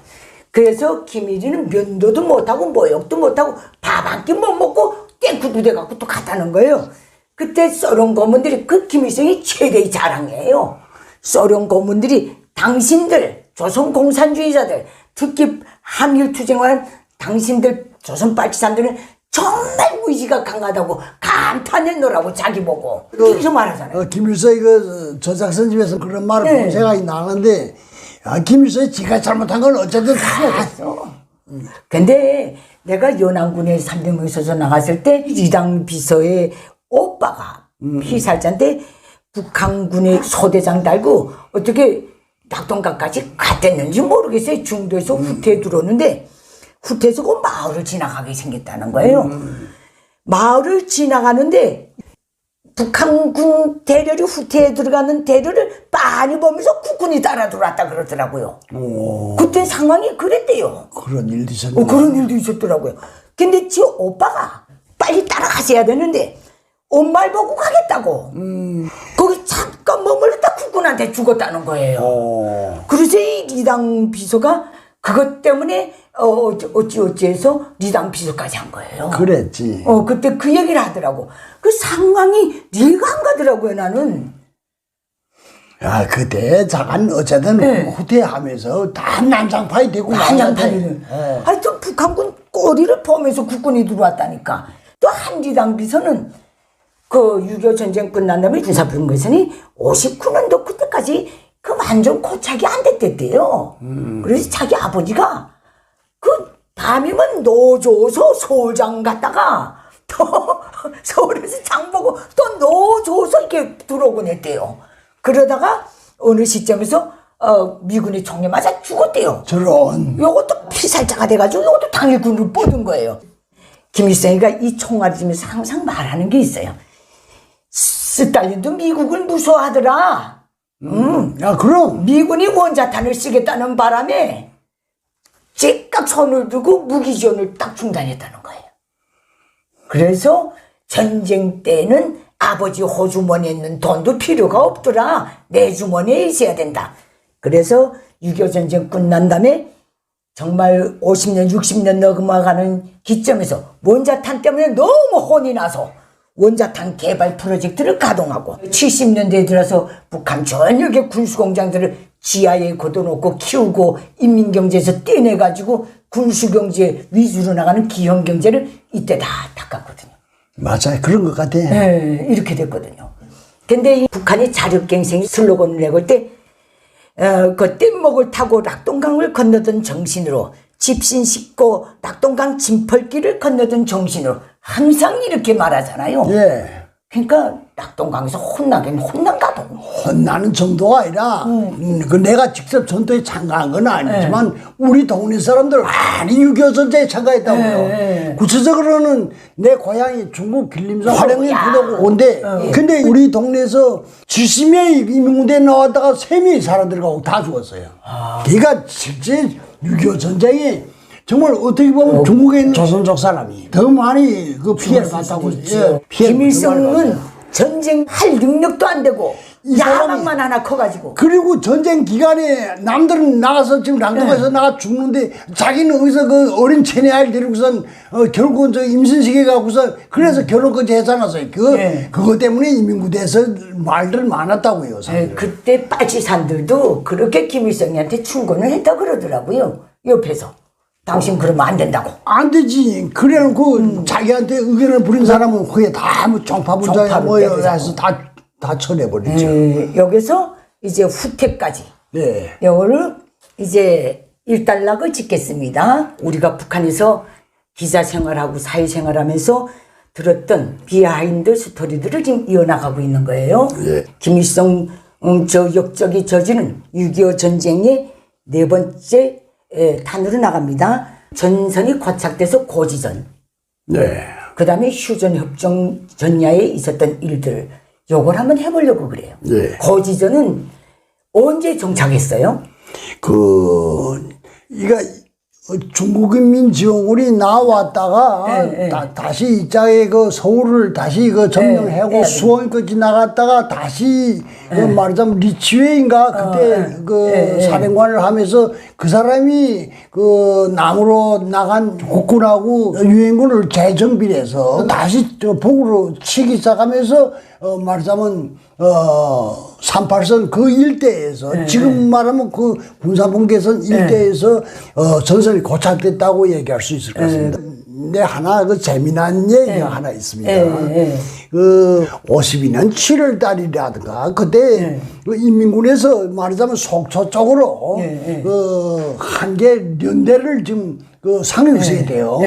그래서 김일이는 면도도 못하고 모욕도 못하고 밥 한 끼 못 먹고 탱크 2대 갖고 또 갔다는 거예요. 그때 소련 고문들이 그 김일성이 최대의 자랑이에요. 소련 고문들이 당신들 조선 공산주의자들 특히 한일투쟁한 당신들 조선 빨치산들은 정말 의지가 강하다고 감탄했노라고 자기 보고 계속 말하잖아요. 김일성이 그 저작선집에서 그런 말을 본 생각이 나는데 김일성이 지가 잘못한 건 어쨌든 다 알았어. 근데 내가 연안군에 300명 있어서 나갔을 때 리당 비서의 오빠가 피살자인데 북한군의 소대장 달고 어떻게 낙동강까지 갔댔는지 모르겠어요. 중도에서 후퇴에 들어오는데 후퇴해서 그 마을을 지나가게 생겼다는 거예요. 마을을 지나가는데 북한군 대렬이 후퇴에 들어가는 대렬을 빤히 보면서 국군이 따라 들어왔다 그러더라고요. 그때 상황이 그랬대요. 그런 일도 있었네. 그런 일도 있었더라고요. 근데 지 오빠가 빨리 따라가셔야 되는데 엄마를 보고 가겠다고. 거기 잠깐 머물렀다 국군한테 죽었다는 거예요. 그래서 이 리당 비서가 그것 때문에 어찌해서 리당 비서까지 한 거예요. 그랬지. 그때 그 얘기를 하더라고. 그 상황이 이해가 안 가더라고요, 나는. 야, 그때 잠깐 어쨌든 후퇴하면서 다 난장판이 되고 난장판이를. 하여튼 북한군 꼬리를 보면서 국군이 들어왔다니까. 또 한리당 비서는 그 6.25 전쟁 끝난 다음에 군사 분계선이 59년도 그때까지 그 완전 고착이 안 됐댔대요. 그래서 자기 아버지가 그 밤이면 노조서 서울장 갔다가 또 서울에서 장 보고 또 노조서 이렇게 들어오곤 했대요. 그러다가 어느 시점에서 미군이 총에 맞아 죽었대요. 저런. 요것도 피살자가 돼가지고 요것도 당일 군으로 뻗은 거예요. 김일성이가 이 총알을 지면서 항상 말하는 게 있어요. 스탈린도 미국을 무서워하더라. 야, 그럼. 미군이 원자탄을 쓰겠다는 바람에 제깍 손을 두고 무기지원을 딱 중단했다는 거예요. 그래서 전쟁 때는 아버지 호주머니에 있는 돈도 필요가 없더라. 내 주머니에 있어야 된다. 그래서 6.25 전쟁 끝난 다음에 정말 50년, 60년 넘어가는 기점에서 원자탄 때문에 너무 혼이 나서 원자탄 개발 프로젝트를 가동하고 70년대에 들어서 북한 전역의 군수공장들을 지하에 걷어놓고 키우고 인민경제에서 떼내가지고 군수경제 위주로 나가는 기형경제를 이때 다 닦았거든요. 맞아요. 그런 것 같아. 네, 이렇게 됐거든요. 근데 이 북한이 자력갱생 슬로건을 내걸 때 그 뗏목을 타고 낙동강을 건너던 정신으로 집신 싣고 낙동강 진펄길을 건너던 정신으로 항상 이렇게 말하잖아요. 예. 그러니까 낙동강에서 혼나긴 혼난가도. 혼나는 정도가 아니라 그 내가 직접 전투에 참가한 건 아니지만 우리 동네 사람들 많이 6.25 전쟁에 참가했다고요. 구체적으로는 내 고향이 중국 길림성 화령리 부도고인데 근데 우리 동네에서 70명이 인민군대에 나왔다가 3명이 사람들하고 다 죽었어요. 걔가 실제 6.25 전쟁이 정말 어떻게 보면 중국에 있는 조선족 사람이 더 많이 그 피해를 봤다고. 예, 김일성은 전쟁할 능력도 안 되고 야망만 하나 커가지고. 그리고 전쟁 기간에 남들은 나가서 지금 랑독에서 나가 죽는데 자기는 어디서 그 어린 체내아이를 데리고선 결국은 저 임신시켜 갖고서 그래서 결혼까지 했잖아요. 그거 때문에 인민부대에서 말들 많았다고요. 그때 빠지산들도 그렇게 김일성이한테 충고를 했다 그러더라고요. 옆에서. 당신 그러면 안 된다고. 안 되지. 그래놓고 자기한테 의견을 부린 사람은 그게 다 뭐 정파분자야 뭐야 해서 다 쳐내버리죠. 여기서 이제 후퇴까지. 네. 이거를 이제 일단락을 짓겠습니다. 우리가 북한에서 기자 생활하고 사회 생활하면서 들었던 비하인드 스토리들을 지금 이어나가고 있는 거예요. 네. 김일성 저 역적이 저지른 6.25 전쟁의 4번째 탄으로 나갑니다. 전선이 고착돼서 고지전. 네. 그 다음에 휴전 협정 전야에 있었던 일들. 요걸 한번 해보려고 그래요. 네. 고지전은 언제 정착했어요? 이가 중국인민 지원군이 나왔다가 다시 이자에 그 서울을 다시 그 점령하고 수원까지 나갔다가 다시 그 말하자면 리치웨인가 그때 그 사령관을 하면서 그 사람이 그 남으로 나간 국군하고 유엔군을 재정비해서 다시 저 북으로 치기 시작하면서 말하자면 38선 그 일대에서 지금 말하면 그 군사분계선 일대에서 전선이 고착됐다고 얘기할 수 있을 것 같습니다. 근데 하나 그 재미난 얘기가 하나 있습니다. 그 52년 7월 달이라든가 그때 그 인민군에서 말하자면 속초 쪽으로 그 한개 연대를 지금 그 상륙시켜야 돼요.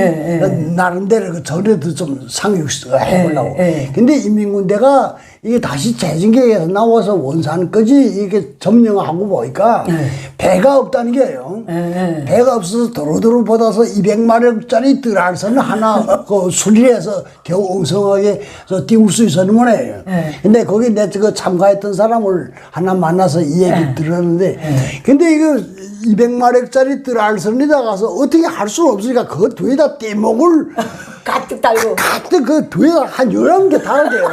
나름대로 그 전에도 좀 상륙시켜 해보려고. 근데 인민군대가 이게 다시 재진격에서 나와서 원산까지 이렇게 점령하고 보니까 배가 없다는 게요. 배가 없어서 도로도로 받아서 200마력짜리 뜰알선을 하나 그 수리해서 겨우 엉성하게 띄울 수 있었는 거예요. 근데 거기 내 그 참가했던 사람을 하나 만나서 이 얘기 들었는데 근데 이거 200마력짜리 뜰알선이 나가서 어떻게 할 수는 없으니까 그 뒤에다 떼목을 가득 달고 가득 그 뒤에다 한 11개 달아야 돼요.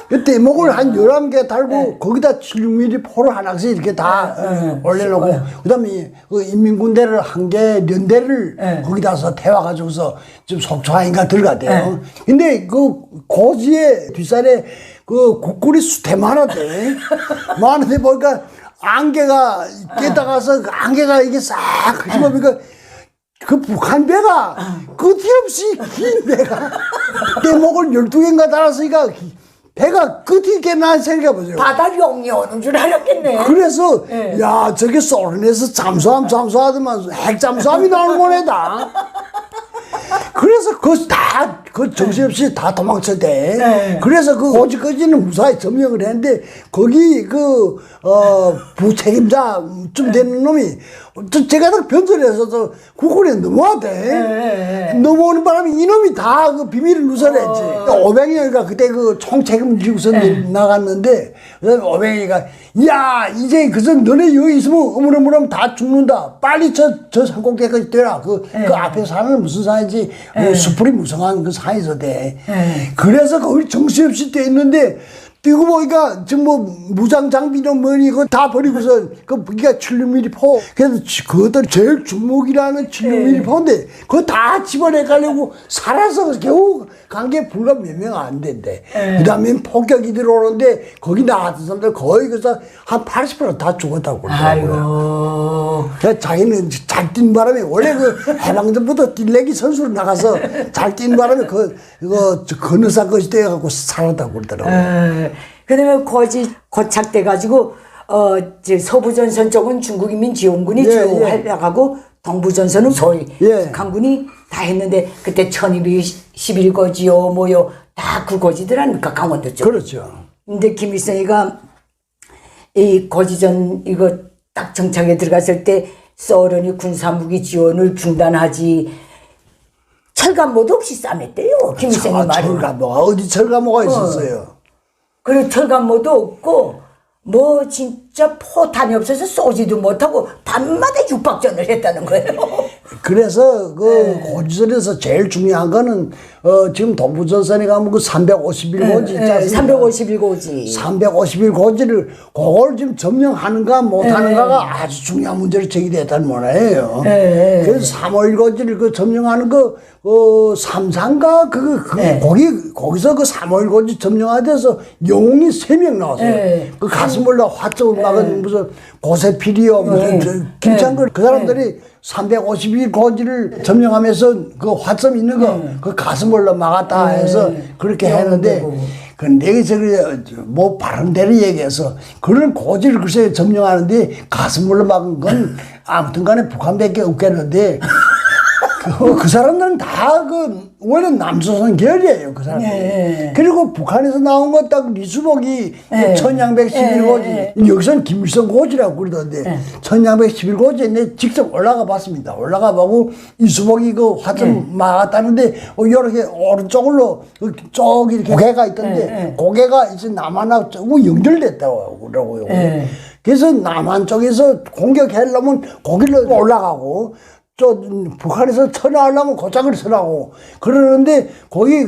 그 떼목을 한 11개 달고 거기다 76mm 포를 하나씩 이렇게 다 올려놓고 그 다음에 그 인민군대를 한 개 연대를 거기다서 태워가지고서 지금 속초아인가 들어갔대요. 근데 그 고지의 뒷산에 그 국군이 수태 많았대. 많은데 보니까 안개가 깨다가서 그 안개가 이게 싹 휘어보니까 그 북한 배가 끝이 없이 긴 배가 떼목을 12개인가 달았으니까 배가 끝이 있게 난 생각해보세요. 바다 용이 오는 줄 알았겠네. 그래서 야 저게 소련에서 잠수하더만 핵잠수함이 나오는 거네다. 그래서 그 정신없이 다 도망쳤대. 그래서 그 고지까지는 무사히 점령을 했는데 거기 부책임자쯤 되는 놈이 제가 딱 변절해서 국군에 넘어왔대. 넘어오는 바람에 이놈이 다 그 비밀을 누설했지. 오병이가 그때 그 총책임지고서 나갔는데 오병이가 야 이제 그저 너네 여기 있으면 어머러머러면 다 죽는다. 빨리 저 산꼭대기까지 뛰라. 그 앞에 산은 무슨 산이지? 수풀이 무성한 그 산에서 돼. 그래서 거기 정신없이 뛰어 있는데 뛰고 보니까 지금 뭐 무장 장비는 뭐니 그거 다 버리고서 그기가 76mm 포. 그래서 그것도 제일 주목이라는 76mm 포인데 그거 다 집어내 가려고 살아서 겨우 간 게 불과 몇 명 안 된대. 그다음에 폭격이 들어오는데 거기 나왔던 사람들 거의 그래서 한 80%다 죽었다고 그러더라고요. 아이고. 그래서 자기는 잘 뛴 바람에 원래 그 해방전부터 뛸래기 선수로 나가서 잘 뛴 바람에 그거 건너사 것이 돼갖고 살았다고 그러더라고요. 그다음에 고착돼가지고 이제 서부전선 쪽은 중국인민지원군이 주요하고 동부전선은 소위 강군이 다 했는데 그때 1211고지요 뭐요 다 그 고지들 아닙니까 강원도 쪽. 그렇죠. 근데 김일성이가 이 고지전 이거 딱 정착에 들어갔을 때 소련이 군사무기 지원을 중단하지 철감모도 없이 싸맸대요. 김일성이 말을. 철감모가 어디 철감모가 있었어요. 그리고 철감모도 없고 뭐 진짜 포탄이 없어서 쏘지도 못하고 밤마다 육박전을 했다는 거예요. 그래서 그 고지선에서 제일 중요한 거는 지금 동부전선에 가면 그 351고지 있지 않습니까? 351고지. 351고지를 그걸 지금 점령하는가 못하는가가 아주 중요한 문제로 제기됐다는 문화예요. 그래서 351고지를 그 점령하는 삼산가 거기서 그 351고지 점령하돼서 영웅이 3명 나왔어요. 그 가슴올라 화점을 막은 무슨 고세필이요 무슨 김창걸 그 사람들이 351고지를 점령하면서 그 화점 있는 거 그 가슴올라 막았다 해서 그렇게 했는데 근데 뭐 바른대로 얘기해서 그런 고지를 글쎄 점령하는데 가슴올라 막은 건 아무튼 간에 북한밖에 없겠는데 그 사람들은 다 원래 남조선 계열이에요, 그 사람들이. 그리고 북한에서 나온 건 딱 리수복이 1111고지. 여기서는 김일성 고지라고 그러던데, 1111고지에 내 직접 올라가 봤습니다. 올라가 보고 이수복이 그 화점 막았다는데, 이렇게 오른쪽으로 쭉 이렇게 고개가 있던데, 고개가 이제 남한하고 연결됐다고 그러고요. 그래서 남한 쪽에서 공격하려면 거기로 올라가고, 북한에서 쳐나오려면 고짝을 쳐나오고 그러는데 거기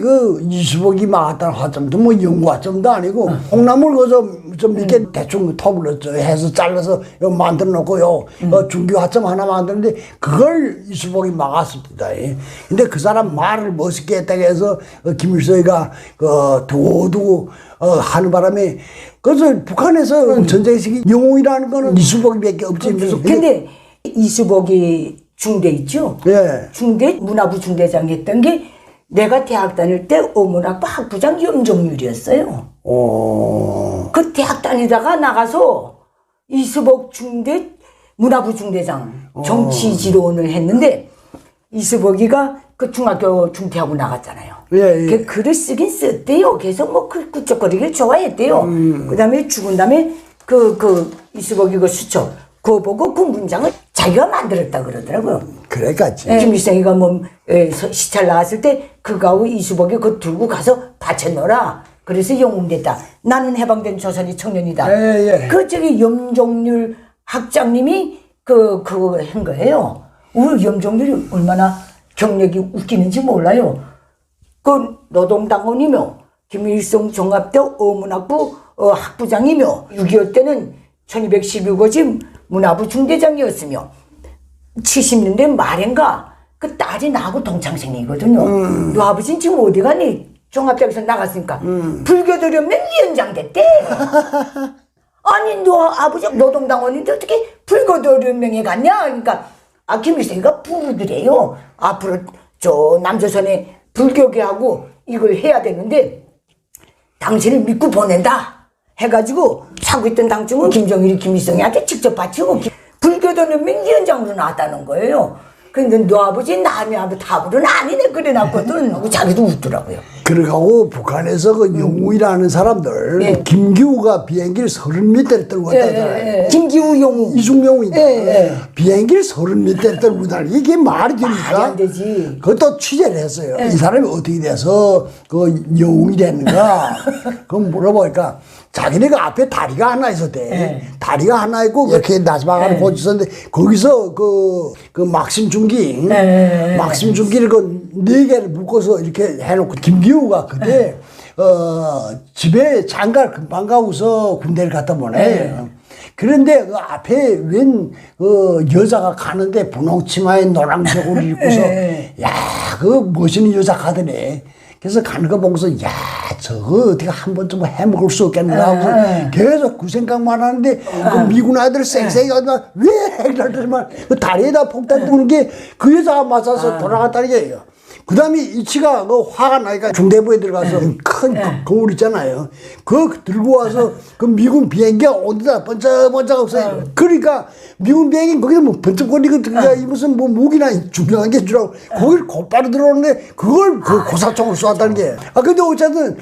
이수복이 막았다는 화점도 뭐 연구 화점도 아니고 콩나물 좀 이렇게 대충 톱으로 해서 잘라서 만들어 놓고 중기 화점 하나 만드는데 그걸 이수복이 막았습니다. 근데 그 사람 말을 멋있게 했다고 해서 김일성이가 두고두고 하는 바람에 그래서 북한에서 전쟁식이 영웅이라는 거는 이수복이밖에 없지. 근데 이수복이 중대 있죠? 중대, 문화부 중대장 했던 게 내가 대학 다닐 때 어문학부 학부장 염종률이었어요. 그 대학 다니다가 나가서 이수복 중대, 문화부 중대장 정치지도원을 했는데 이수복이가 그 중학교 중퇴하고 나갔잖아요. 그 글을 쓰긴 썼대요. 그래서 뭐 꿀쩍거리길 좋아했대요. 그 다음에 죽은 다음에 이수복이 그 수첩 그거 보고 그 문장을 자기가 만들었다 그러더라고요. 그러니까 김일성이가 시찰 나왔을 때 그거하고 이수복이 그거 들고 가서 바쳐놓으라. 그래서 영웅됐다. 나는 해방된 조선의 청년이다. 그 염종률 학장님이 그거 한 거예요. 우리 염종률이 얼마나 경력이 웃기는지 몰라요. 그 노동당원이며 김일성 종합대 어문학부 학부장이며 6.25 때는 1212고지 문화부 중대장이었으며 70년대 말인가 그 딸이 나하고 동창생이거든요. 너 아버지는 지금 어디 가니? 종합대학에서 나갔으니까 불교도련면 위원장 됐대. 아니 너 아버지 노동당원인데 어떻게 불교도련명에 갔냐? 그러니까 김일성이가 부르더래요. 앞으로 저 남조선에 불교계하고 이걸 해야 되는데 당신을 믿고 보낸다 해가지고 사고 있던 당중은 김정일이 김일성이한테 직접 바치고 불교도는 명위원장으로 나왔다는 거예요. 근데 너 아버지 남의 아버지 답으로는 아니네 그래놨거든 하고 자기도 웃더라고요. 그러고 북한에서 그 영우이라는 사람들 예. 김기우가 비행기를 30몇 대를 떨고 갔다잖아요. 김기우 영우 이중영우인데 비행기를 30몇 대를 떨고 다니 이게 말이 됩니까? 말이 안 되지. 그것도 취재를 했어요. 이 사람이 어떻게 돼서 그 영웅이 됐는가? 그럼 물어보니까 자기네가 앞에 다리가 하나 있었대. 다리가 하나 있고 이렇게 나지막하는 곳이 있었는데 거기서 그 막심 중기 막심 중기를 그 4개를 묶어서 이렇게 해놓고 김기우가 그때 집에 장가를 금방 가고서 군대를 갔다 보네. 그런데 그 앞에 웬 여자가 가는데 분홍 치마에 노랑 저고를 입고서 야, 그 멋있는 여자 가더네. 그래서 가는 거 보고서 야, 저거 어떻게 한 번쯤 해먹을 수 없겠나 하고서 계속 그 생각만 하는데 그 미군 아들 쌩쌩이 가다 왜 이러더만 그 다리에다 폭탄 쏘는 게 그 여자가 맞아서 돌아갔다는 거예요. 그 다음에 이치가 그 화가 나니까 중대부에 들어가서 큰 거울 있잖아요. 그거 들고 와서 그 미군 비행기가 온데다 번쩍번쩍 없어요. 그러니까 미군 비행기 거기서 뭐 번쩍거리고 이 무슨 뭐 무기나 중요한 게 주라고 거기를 곧바로 들어오는데 그걸 그 고사총으로 쏘았다는 게. 근데 어쨌든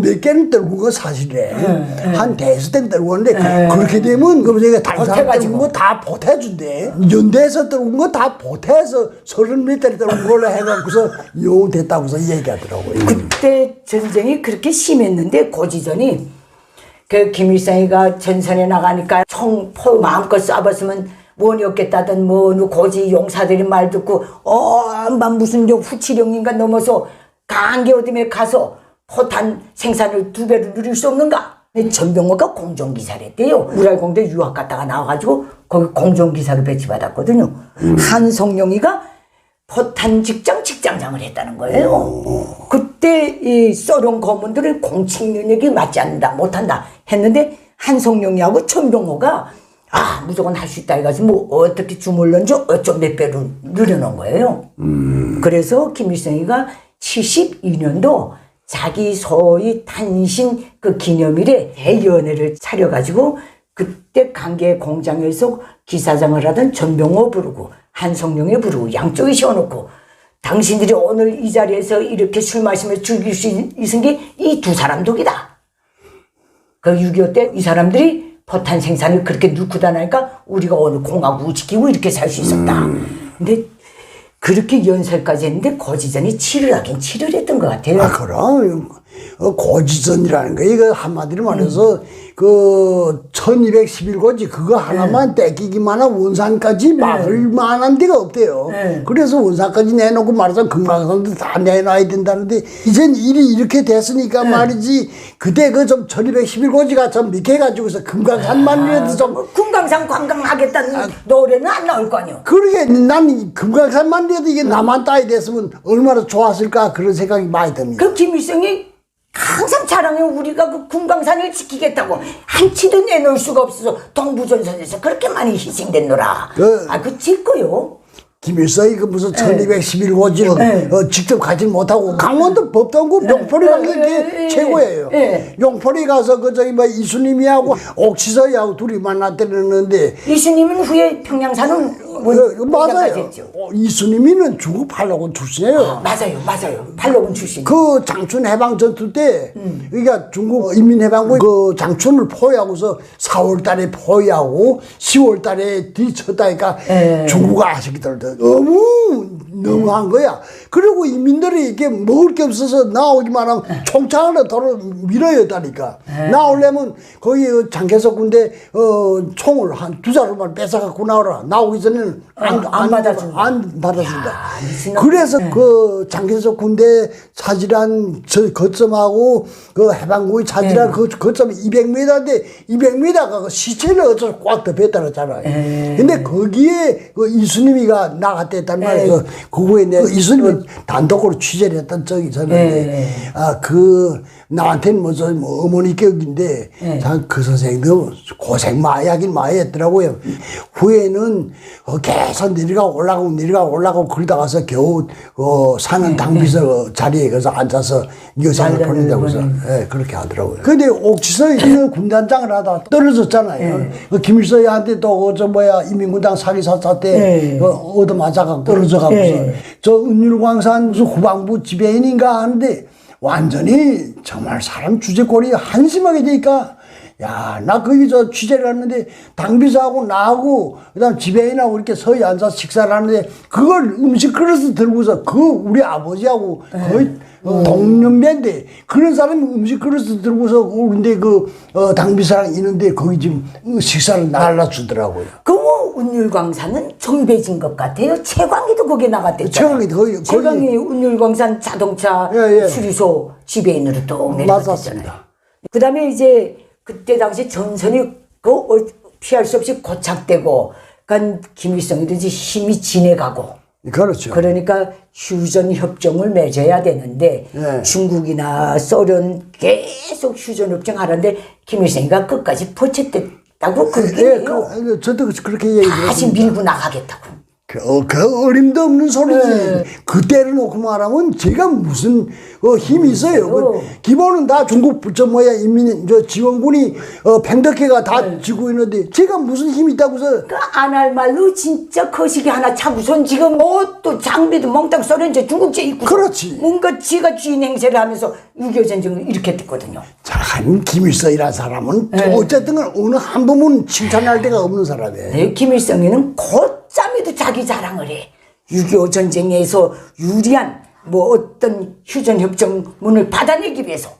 몇 개는 떨고 건 사실이래. 한 대여섯 대는 떨고 오는데 그렇게 되면 그 저희가 다른 사람 떨고 거 다 보태준대. 연대에서 떨고 거 다 보태서 30몇 대를 떨고 걸로 해갖고서 요 됐다고서 얘기하더라고요. 그때 전쟁이 그렇게 심했는데 고지전이 그 김일성이가 전선에 나가니까 총포 마음껏 쏴봤으면 원이 없겠다던 뭐 고지 용사들이 말 듣고 무슨 후치령인가 넘어서 강한 게 어디에 가서 포탄 생산을 2배로 누릴 수 없는가? 전병호가 공정기사를 했대요. 우랄공대 유학 갔다가 나와가지고 거기 공정기사로 배치받았거든요. 한성룡이가 포탄 직장장을 했다는 거예요. 그때 이 소련 고문들은 공칙 능력이 맞지 않는다, 못한다 했는데 한성룡이하고 천병호가 무조건 할 수 있다 해가지고 뭐 어떻게 주물렀는지 어쩜 몇 배로 늘려놓은 거예요. 그래서 김일성이가 72년도 자기 소위 탄신 그 기념일에 대연회를 차려가지고 그때 강계 공장에서 기사장을 하던 전병호 부르고 한성룡이 부르고 양쪽에 세워놓고 당신들이 오늘 이 자리에서 이렇게 술 마시며 즐길 수 있은 게 이 두 사람 덕이다. 그 6.25 때 이 사람들이 포탄 생산을 그렇게 넣고 다니니까 우리가 오늘 공화국을 지키고 이렇게 살 수 있었다. 근데 그렇게 연설까지 했는데 고지전이 치르하긴 치르했던 것 같아요. 그럼 고지전이라는 거 이거 한마디로 말해서 그 1211고지 그거 하나만 떼기기만 한 원산까지 막을 만한 데가 없대요. 그래서 원산까지 내놓고 말해서 금강산도 다 내놔야 된다는데 이젠 일이 이렇게 됐으니까 말이지 그때 그 좀 1211고지가 좀 밑에 가지고서 금강산만이라도 좀 금강산 관광하겠다는 노래는 안 나올 거 아니에요. 그러게 난 금강산만이라도 이게 나만 따야 됐으면 얼마나 좋았을까 그런 생각이 많이 듭니다. 그 김일성이 항상 자랑해 우리가 그 금강산을 지키겠다고 한치도 내놓을 수가 없어서 동부전선에서 그렇게 많이 희생됐노라. 그 짓고요. 김일성이 그 무슨 1211고지를 직접 가지 못하고 강원도 법동구 용포리 간 게 최고예요. 용포리 가서 그 저기 뭐 이수님이하고 옥시서이하고 둘이 만났다는데 이수님은 후에 평양사는 맞아요. 이수님이는 중국 팔로군 출신이에요. 맞아요. 팔로군 출신. 그 장춘 해방 전투 때, 그러니까 중국 인민해방군 그 장춘을 포위하고서 4월달에 포위하고 10월달에 뒤쳤다니까 중국 아시기들 너무한 거야. 그리고 인민들이 이게 먹을 게 없어서 나오기만 하면 총창으로 도로 밀어였다니까. 나오려면 거기 장개석 군대 총을 한 2자루만 뺏어갖고 나오라. 나오기 전에는 안 받아준다. 그래서 그 장개석 군대 차지한 저 거점하고 그 해방군이 차지한 그 거점이 200m인데 200m가 시체를 어쩌서 꽉 덮였다잖아요. 근데 거기에 그 이수님이가 나갔댔단 말이에요. 그거에 내가 이수님을 단독으로 취재를 했던 적이 있었는데 나한테는 뭐 어머니 격인데 그 선생님도 고생 많이 하긴 많이 했더라고요. 후에는 계속 내려가고 올라가고 그러다가서 겨우 사는 당비서 자리에 가서 앉아서 여성을 보낸다고 해서 그렇게 하더라고요. 근데 옥지서에 있는 군단장을 하다 떨어졌잖아요. 그 김일성한테 또 인민군당 사기사태 때 얻어맞아갖고 떨어져가고서 저 은율광산 후방부 지배인인가 하는데 완전히 정말 사람 주제꼴이 한심하게 되니까 야, 나 거기 취재를 했는데 당비서하고 나하고 그다음 지배인하고 이렇게 서히 앉아서 식사를 하는데 그걸 음식 그릇을 들고서 우리 아버지하고 거의 동년배인데 그런 사람이 음식 그릇을 들고서 우리인데 당비서랑 있는데 거기 지금 식사를 날라주더라고요. 그 운율광산은 정배진 것 같아요. 최광희도 거기에 나갔댔잖아요. 최광희 운율광산 자동차 수리소 지배인으로 또 내려갔잖아요. 그다음에 이제 그때 당시 전선이 피할 수 없이 고착되고, 그러니까 김일성이든지 힘이 진해가고. 그렇죠. 그러니까 휴전 협정을 맺어야 되는데 중국이나 소련 계속 휴전 협정 하는데 김일성이가 끝까지 포착됐다고 그러게요. 저도 그렇게 얘기했어요. 다시 밀고 나가겠다고. 그 어림도 없는 소리지. 그때를 놓고 말하면 제가 무슨 힘이 있어요. 기본은 다 중국 지원군이 100여 다 지고 있는데 제가 무슨 힘이 있다고서. 안 할 말로 진짜 거시기 하나 차고선 지금 또 장비도 몽땅 소련제 중국제 있고. 그렇지. 뭔가 지가 주인 행세를 하면서 6.25 전쟁을 이렇게 됐거든요. 참 김일성이라는 사람은 어쨌든 어느 한 번은 칭찬할 데가 없는 사람이에요. 네, 김일성이는 곧잠에도 자기 자랑을 해. 6.25 전쟁에서 유리한 어떤 휴전협정문을 받아내기 위해서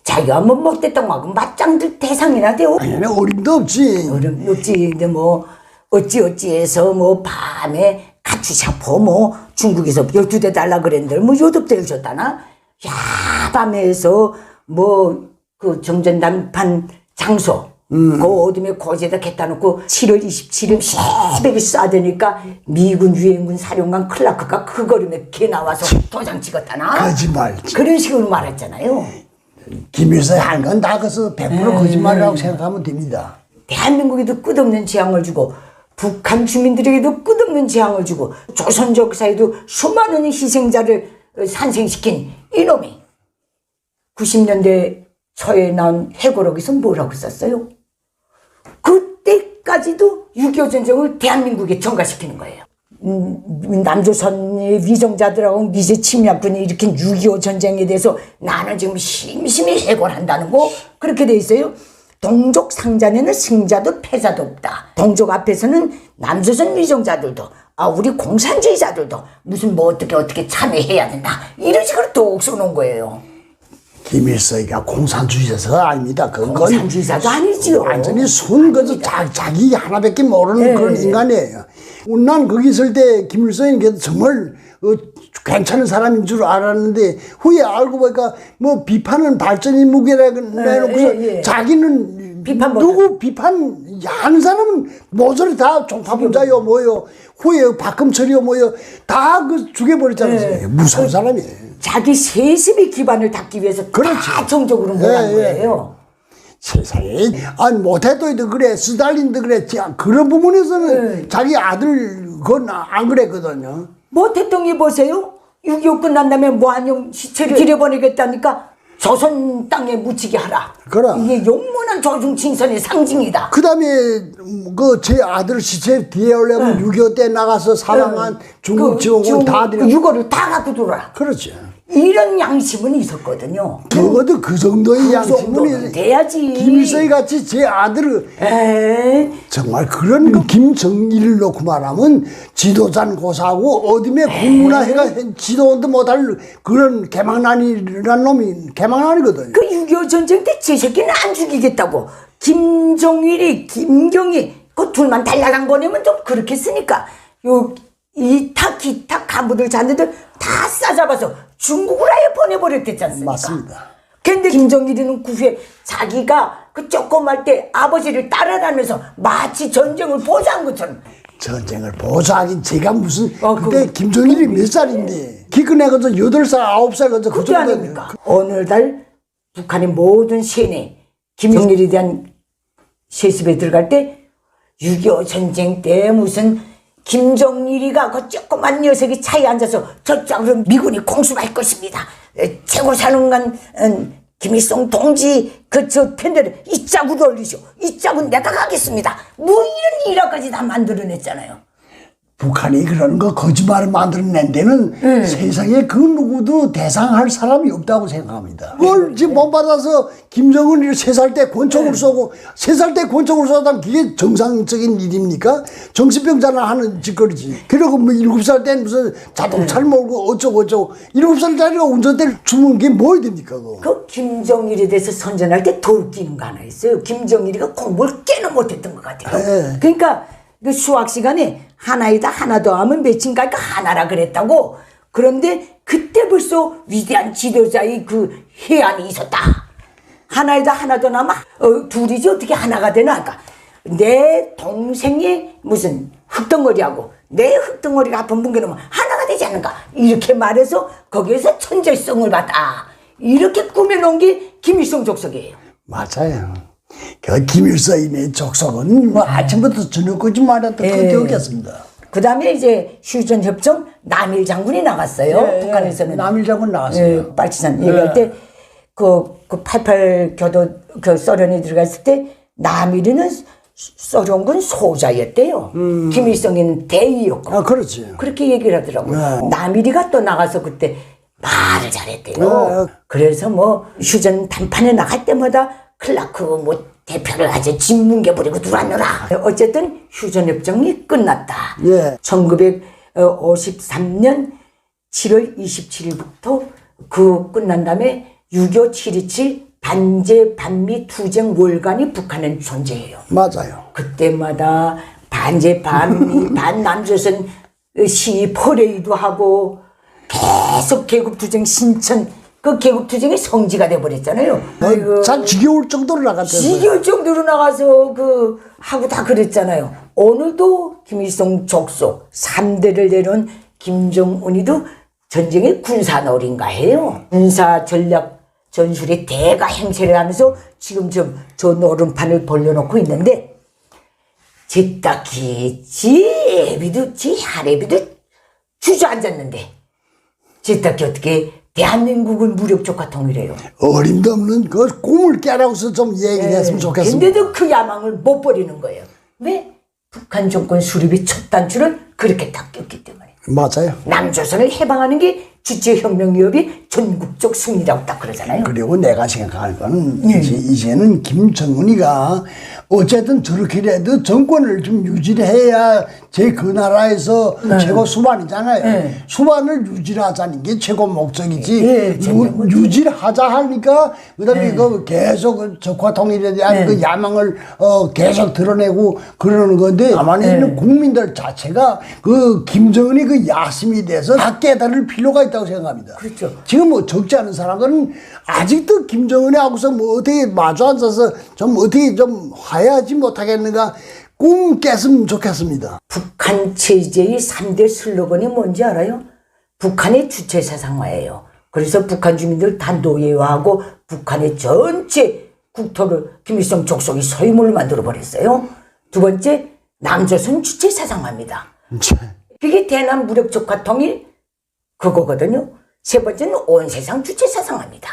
자기가 못됐다고 하고 맞짱들 대상이나 돼요. 아니, 어림도 없지. 없지. 근데 어찌해서 밤에 가추샤포 중국에서 12대 달라 그랬는데 요덮대를 줬다나? 야, 밤에서 그 정전단판 장소 그 어둠에 고지에다 겠다 놓고 7월 27일 새벽에 쏴대니까 미군 유엔군 사령관 클라크가 그 걸음에 개 나와서 도장 찍었다나? 거짓말. 그런 식으로 말했잖아요. 김일성이 한 건 다 그래서 100% 거짓말이라고 생각하면 됩니다. 대한민국에도 끝없는 재앙을 주고 북한 주민들에게도 끝없는 재앙을 주고 조선 역사에도 수많은 희생자를 산생시킨 이놈이 90년대 초에 나온 회고록에서 뭐라고 썼어요? 그때까지도 6.25 전쟁을 대한민국에 전가시키는 거예요. 남조선의 위정자들하고 미제 침략군이 일으킨 6.25 전쟁에 대해서 나는 지금 심심히 해고한다는 거 그렇게 돼 있어요. 동족 상잔에는 승자도 패자도 없다. 동족 앞에서는 남조선 위정자들도 우리 공산주의자들도 무슨 어떻게 참여해야 된다. 이런 식으로 또 써놓은 거예요. 김일성이가 공산주의자가 아닙니다. 공산주의자도 아니지요. 완전히 자기 하나밖에 모르는 그런 인간이에요. 난 거기 있을 때 김일성이 정말 괜찮은 사람인 줄 알았는데 후에 알고 보니까 비판은 발전의 무게라고 해놓고서 자기는 누구 비판하는 사람은 모조리 다 종파분자요 뭐요 후에 박금철이요 뭐요 다 죽여버렸잖아요. 무서운 사람이에요. 자기 세습의 기반을 닦기 위해서 다 정적으로 몰아간 거예요. 세상에 모태도도 그래 스탈린도 그래 그런 부분에서는 자기 아들 그건 안 그랬거든요. 모태똥이 보세요. 6.25 끝난 다음에 모한용 시체를 들여보내겠다니까 조선 땅에 묻히게 하라. 그래. 이게 용문한 조중친선의 상징이다. 그 다음에 제 아들 시체 뒤에 올려면 6.25 때 나가서 사망한 중국 지원군 다 들여 유고를 다 갖고 들어라. 그렇죠. 이런 양심은 있었거든요. 적어도 그 정도의 양심은 돼야지. 김일성이 같이 제 아들을 정말 그런 김정일을 놓고 말하면 지도자는 고사하고 어둠에 국문화해가 지도도 못할 그런 개망난이라는 놈이 개망난이거든요. 그 6.25 전쟁 때 제 새끼는 안 죽이겠다고 김정일이 김경희 그 둘만 달라간 보내면 좀 그렇게 쓰니까 기타 간부들 잔들 다 싸잡아서 중국으로 아예 보내버렸댔지 않습니까? 맞습니다. 근데 김정일이는 그 후에 자기가 그 조그만 때 아버지를 따라다니면서 마치 전쟁을 보조한 것처럼 전쟁을 보조하긴 제가 무슨 그때 김정일이 몇 살인데 기껏해서 8살 9살 그 정도 아닙니까? 어느 날 북한의 모든 세뇌 김정일에 대한 세습에 들어갈 때 6.25 전쟁 때 무슨 김정일이가 그 조그만 녀석이 차에 앉아서 저쪽으로 미군이 공습할 것입니다. 최고 사령관 김일성 동지 저 팬들을 이 짝으로 올리죠. 이 짝은 내가 가겠습니다. 뭐 이런 일화까지 다 만들어냈잖아요. 북한이 그런 거 거짓말을 만들어낸 데는 세상에 그 누구도 대상할 사람이 없다고 생각합니다. 그걸 지금 본받아서 김정은이 3살 때 권총을 쏘고 3살 때 권총을 쏘다면 그게 정상적인 일입니까? 정신병자나 하는 짓거리지. 그리고 뭐 7살 때 무슨 자동차를 몰고 어쩌고 7살짜리가 운전대를 주는 게 뭐야 됩니까? 그거. 그 김정일에 대해서 선전할 때 더 웃기는 거 하나 있어요. 김정일이가 공부를 꽤나 못했던 것 같아요. 그러니까 그 수학 시간에 하나이다 하나 더하면 몇인가 하나라 그랬다고. 그런데 그때 벌써 위대한 지도자의 그 해안이 있었다. 하나이다 하나 더 나면 둘이지 어떻게 하나가 되나. 그러니까 내 동생이 무슨 흙덩어리하고 내 흙덩어리가 한번 뭉개놓으면 하나가 되지 않는가. 이렇게 말해서 거기에서 천재성을 받아. 이렇게 꾸며놓은 게 김일성 족속이에요. 맞아요. 그 김일성의 족속은 뭐 아침부터 저녁까지 말했던 그때였겠습니다. 그 다음에 이제 휴전협정 남일 장군이 나갔어요. 북한에서는. 남일 장군 나왔어요. 빨치산 얘기할 때, 그 88 교도, 소련이 들어갔을 때, 남일이는 소련군 소자였대요. 김일성이는 대위였고. 아, 그렇지. 그렇게 얘기를 하더라고요. 남일이가 또 나가서 그때 말을 잘했대요. 그래서 뭐 휴전談판에 나갈 때마다 클라크 뭐 대표를 아주 짓뭉개 버리고 들어왔노라. 어쨌든 휴전협정이 끝났다. 1953년 7월 27일부터 그 끝난 다음에 6.25 7.27 반제 반미 투쟁 월간이 북한은 존재해요. 맞아요. 그때마다 반제 반미 반남조선 시위 퍼레이드 하고 계속 개국투쟁 신천 그 개국투쟁의 성지가 돼버렸잖아요. 참 지겨울 정도로 나갔대요. 지겨울 정도로 나가서 하고 다 그랬잖아요. 오늘도 김일성 족속 3대를 내려온 김정은이도 전쟁의 군사놀인가 해요. 군사 전략 전술의 대가 행세를 하면서 지금 저 노름판을 벌려놓고 있는데 지 딱히 지 애비도 지 할애비도 주저앉았는데 지 딱히 어떻게 대한민국은 무력 조카 통일해요. 어림도 없는 그 꿈을 깨라고서 좀 얘기를 했으면 좋겠습니다. 근데도 그 야망을 못 버리는 거예요. 왜? 북한 정권 수립의 첫 단추를 그렇게 딱 꼈기 때문에. 맞아요. 남조선을 해방하는 게 주체혁명기업이 전국적 승리라고 딱 그러잖아요. 그리고 내가 생각할 거는 이제는 김정은이가 어쨌든 저렇게라도 정권을 좀 유지를 해야 그 나라에서 최고 수반이잖아요. 수반을 유지를 하자는 게 최고 목적이지. 유지를 하자 하니까 그다음에 그 계속 적화 통일에 대한 그 야망을 계속 드러내고 그러는 건데 가만히 있는 국민들 자체가 그 김정은이 그 야심이 돼서 다 깨달을 필요가 있다고 생각합니다. 그렇죠. 지금 뭐 적지 않은 사람들은 아직도 김정은하고서 뭐 어떻게 마주 앉아서 좀 어떻게 좀 화해하지 못하겠는가 꿈 깼으면 좋겠습니다. 북한 체제의 3대 슬로건이 뭔지 알아요? 북한의 주체 사상화예요. 그래서 북한 주민들 다 노예화하고 북한의 전체 국토를 김일성 족속이 소유물로 만들어버렸어요. 두 번째, 남조선 주체 사상화입니다. 그게 대남 무력 조카 통일 그거거든요. 세 번째는 온 세상 주체 사상화입니다.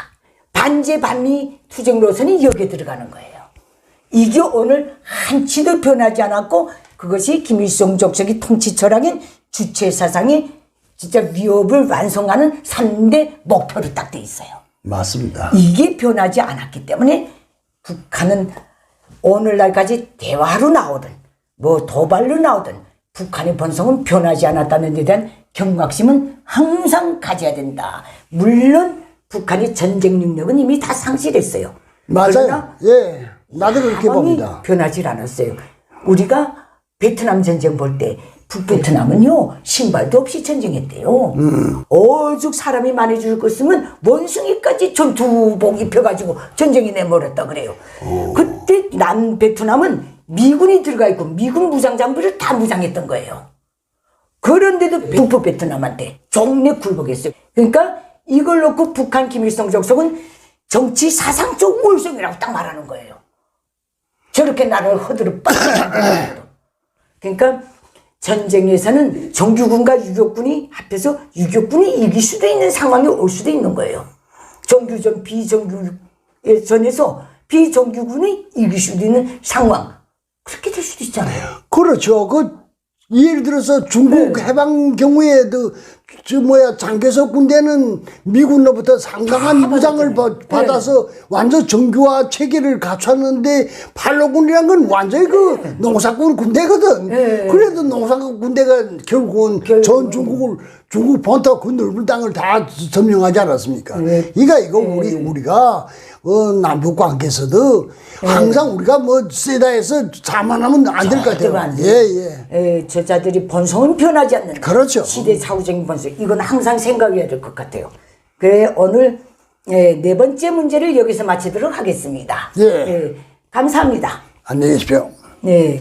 반제 반미 투쟁 노선이 여기에 들어가는 거예요. 이게 오늘 한치도 변하지 않았고 그것이 김일성 족속의 통치 철학인 주체 사상이 진짜 위협을 완성하는 3대 목표로 딱 돼 있어요. 맞습니다. 이게 변하지 않았기 때문에 북한은 오늘날까지 대화로 나오든 뭐 도발로 나오든 북한의 본성은 변하지 않았다는 데 대한 경각심은 항상 가져야 된다. 물론 북한의 전쟁 능력은 이미 다 상실했어요. 맞아요. 예, 나도 그렇게 봅니다. 변하지 않았어요. 우리가 베트남 전쟁 볼 때 북베트남은요 신발도 없이 전쟁했대요. 오죽 사람이 많이 죽었으면 원숭이까지 전투복 입혀가지고 전쟁이 내몰았다 그래요. 그때 남베트남은 미군이 들어가 있고 미군 무장 장비를 다 무장했던 거예요. 그런데도 북부 베트남한테 종래 굴복했어요. 그러니까 이걸 놓고 북한 김일성 족속은 정치 사상적 우월성이라고 딱 말하는 거예요. 저렇게 나를 허드를 빠뜨려. 그러니까 전쟁에서는 정규군과 유격군이 합해서 유격군이 이길 수도 있는 상황이 올 수도 있는 거예요. 정규전, 비정규전에서 비정규군이 이길 수도 있는 상황. 그렇게 될 수도 있잖아요. 그렇죠. 예를 들어서 중국 네. 해방 경우에도 장개석 군대는 미군로부터 상당한 무장을 받아서 완전 정규화 체계를 갖췄는데 팔로군이란 건 완전히 농사꾼 군대거든. 그래도 농사꾼 군대가 결국은 전 중국 본토 그 넓은 땅을 다 점령하지 않았습니까? 그러니까 우리가 남북 관계에서도 항상 우리가 세다 해서 자만하면 안 될 것 같아요. 저자들이 본성은 변하지 않는다. 그렇죠. 시대 사후적인 본성. 이건 항상 생각해야 될 것 같아요. 그래 오늘 네 번째 문제를 여기서 마치도록 하겠습니다. 감사합니다. 안녕히 계십시오. 네.